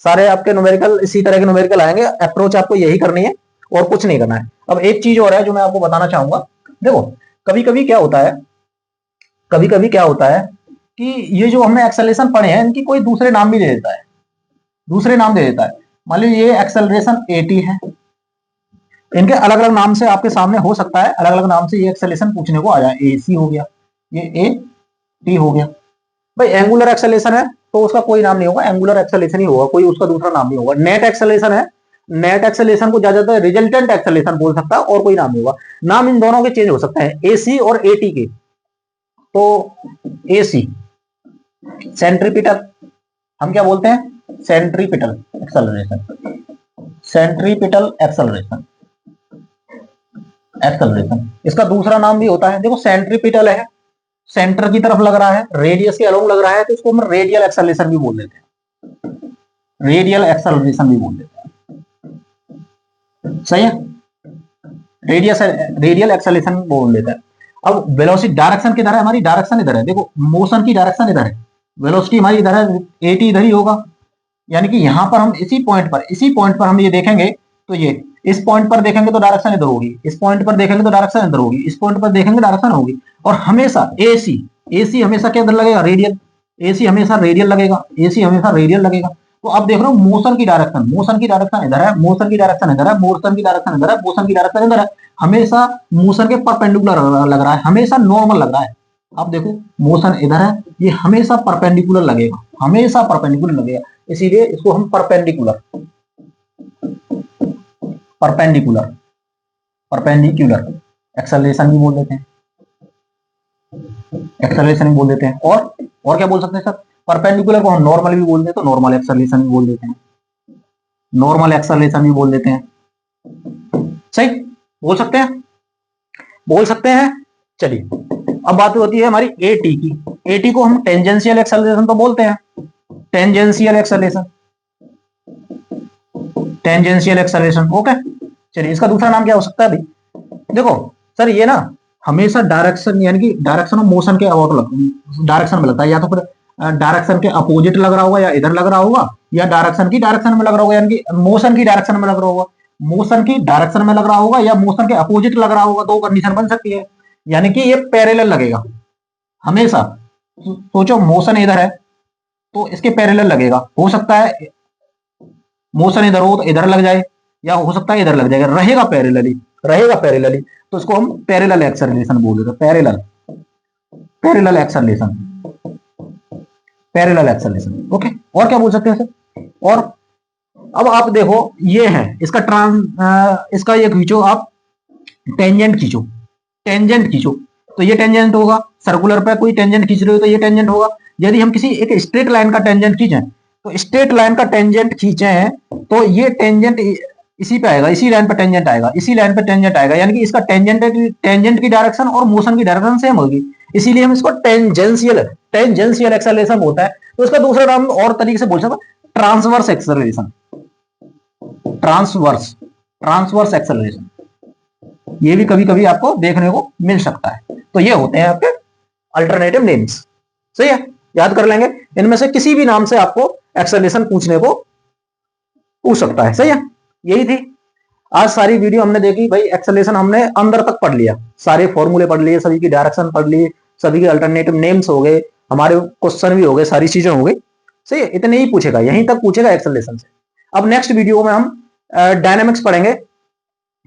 सारे आपके न्यूमेरिकल इसी तरह के न्यूमेरिकल आएंगे, अप्रोच आपको यही करनी है और कुछ नहीं करना है। अब एक चीज और है जो मैं आपको बताना चाहूंगा, देखो कभी कभी क्या होता है, कभी कभी क्या होता है कि ये जो हमने एक्सेलरेशन पढ़े हैं इनकी कोई दूसरे नाम भी दे देता है, दूसरे नाम दे देता है। मान लीजिए ये एक्सेलरेशन एटी है, इनके अलग अलग नाम से आपके सामने हो सकता है, अलग अलग नाम से ये एक्सेलरेशन पूछने को आ जाए, ए सी हो गया, ये ए टी हो गया। भाई एंगुलर एक्सेलरेशन है तो उसका कोई नाम नहीं होगा, एंगुलर एक्सेलरेशन ही होगा, कोई उसका दूसरा नाम नहीं होगा। नेट एक्सेलरेशन है, नेट एक्सेलरेशन को ज्यादातर रिजल्टेंट एक्सेलरेशन बोल सकता है, और कोई नाम नहीं होगा। नाम इन दोनों के चेंज हो सकते हैं, एसी और एटी के। तो एसी सेंट्रीपिटल, हम क्या बोलते हैं, centripetal acceleration, centripetal acceleration, acceleration इसका दूसरा नाम भी होता है। देखो सेंट्रीपिटल है, सेंटर की तरफ लग रहा है, रेडियस के अलोंग लग रहा है, तो इसको हम रेडियल एक्सेलरेशन भी बोल देते हैं, रेडियल एक्सेलरेशन भी बोल देते हैं, सही है, रेडियल एक्सेलरेशन बोल देते हैं। अब वेलोसिटी डायरेक्शन किधर है, हमारी डायरेक्शन इधर है, देखो मोशन की डायरेक्शन इधर है, वेलोसिटी हमारी इधर है, एटी इधर ही होगा, यानी कि यहां पर हम इसी पॉइंट पर हम ये देखेंगे, तो ये इस पॉइंट पर देखेंगे तो डायरेक्शन इधर होगी, इस पॉइंट पर देखेंगे तो डायरेक्शन इधर होगी, इस पॉइंट पर देखेंगे डायरेक्शन होगी। और हमेशा एसी, एसी हमेशा क्या इधर लगेगा, रेडियल, एसी हमेशा रेडियल लगेगा, एसी हमेशा रेडियल लगेगा। तो अब देख रहे हो मोशन की डायरेक्शन, मोशन की डायरेक्शन इधर है, मोशन की डायरेक्शन इधर है, मोशन की डायरेक्शन इधर है, मोशन की डायरेक्शन इधर है, हमेशा मोशन के परपेंडिकुलर लग रहा है, हमेशा नॉर्मल लग रहा है। अब देखो मोशन इधर है, ये हमेशा परपेंडिकुलर लगेगा, हमेशा परपेंडिकुलर लगेगा, इसीलिए इसको हम परपेंडिकुलर, परपेंडिकुलर, परपेंडिकुलर एक्सेलरेशन भी बोल देते हैं, एक्सेलरेशन भी बोल देते हैं। और क्या बोल सकते हैं सर, परपेंडिकुलर को हम नॉर्मल भी बोल देते हैं, तो नॉर्मल एक्सेलरेशन भी बोल देते हैं, नॉर्मल एक्सेलरेशन भी बोल देते हैं, सही बोल सकते हैं, बोल सकते हैं। चलिए अब बात होती है हमारी एटी की, एटी को हम टेंजेंशियल एक्सेलरेशन तो बोलते हैं, tangential acceleration, tangential acceleration, okay. चलिए इसका दूसरा नाम क्या हो सकता है भाई, देखो सर ये ना हमेशा डायरेक्शन, यानी कि डायरेक्शन ऑफ मोशन के अबाउट डायरेक्शन में लगता है, या तो फिर डायरेक्शन के अपोजिट लग रहा होगा, या इधर लग रहा होगा, या डायरेक्शन की डायरेक्शन में लग रहा होगा, यानी कि मोशन की डायरेक्शन में लग रहा होगा, मोशन की डायरेक्शन में लग रहा होगा, या मोशन के अपोजिट लग रहा होगा, दो कंडीशन बन सकती है, यानी कि ये पैरेलल लगेगा हमेशा। सोचो मोशन इधर है तो इसके पैरेलल लगेगा, हो सकता है मोशन इधर हो तो इधर लग जाए, या हो सकता है इधर लग जाएगा, रहेगा पैरेलली, रहेगा पैरेलली, तो इसको हम पैरेलल एक्सेलरेशन बोल देते हैं, parallel, parallel acceleration, parallel acceleration, okay. और क्या बोल सकते हैं सर, और अब आप देखो ये है इसका इसका ये खींचो आप, टेंजेंट खींचो, टेंजेंट खींचो, तो ये टेंजेंट होगा, सर्कुलर पे कोई टेंजेंट खींच रहे हो तो ये टेंजेंट होगा। यदि हम किसी एक स्ट्रेट लाइन का टेंजेंट खींचें, तो स्ट्रेट लाइन का टेंजेंट खींचे तो ये टेंजेंट इसी पे आएगा, इसी लाइन पे टेंजेंट आएगा, इसी लाइन पे टेंजेंट आएगा, यानी कि इसका टेंजेंट की डायरेक्शन और मोशन की डायरेक्शन सेम होगी, इसीलिए हम इसको टेंजेंशियल एक्सेलरेशन होता है। तो इसका दूसरा नाम और तरीके से बोल सकते हैं transverse acceleration, transverse transverse acceleration, ये भी कभी कभी आपको देखने को मिल सकता है। तो ये होते हैं आपके अल्टरनेटिव नेम्स, सही है, याद कर लेंगे। इनमें से किसी भी नाम से आपको एक्सेलरेशन पूछने को पूछ सकता है, सही है। यही थी आज सारी वीडियो हमने देखी भाई, एक्सेलरेशन हमने अंदर तक पढ़ लिया, सारे फॉर्मूले पढ़ लिए, सभी की डायरेक्शन पढ़ ली, सभी के अल्टरनेटिव नेम्स हो गए, हमारे क्वेश्चन भी हो गए, सारी चीजें हो गई, सही है। इतने ही पूछेगा, यहीं तक पूछेगा एक्सेलरेशन से। अब नेक्स्ट वीडियो में हम डायनेमिक्स पढ़ेंगे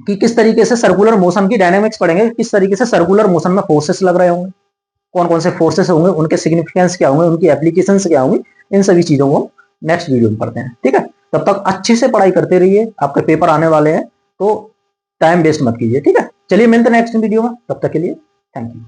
कि किस तरीके से सर्कुलर मोशन की डायनेमिक्स पढ़ेंगे, किस तरीके से सर्कुलर मोशन में फोर्सेस लग रहे होंगे, कौन कौन से फोर्सेस होंगे, उनके सिग्निफिकेंस क्या होंगे, उनकी एप्लीकेशंस क्या होंगी, इन सभी चीजों को नेक्स्ट वीडियो में पढ़ते हैं, ठीक है। तब तक अच्छे से पढ़ाई करते रहिए, आपके पेपर आने वाले हैं, तो टाइम वेस्ट मत कीजिए, ठीक है। चलिए मिलते हैं नेक्स्ट वीडियो में, तब तक के लिए थैंक यू।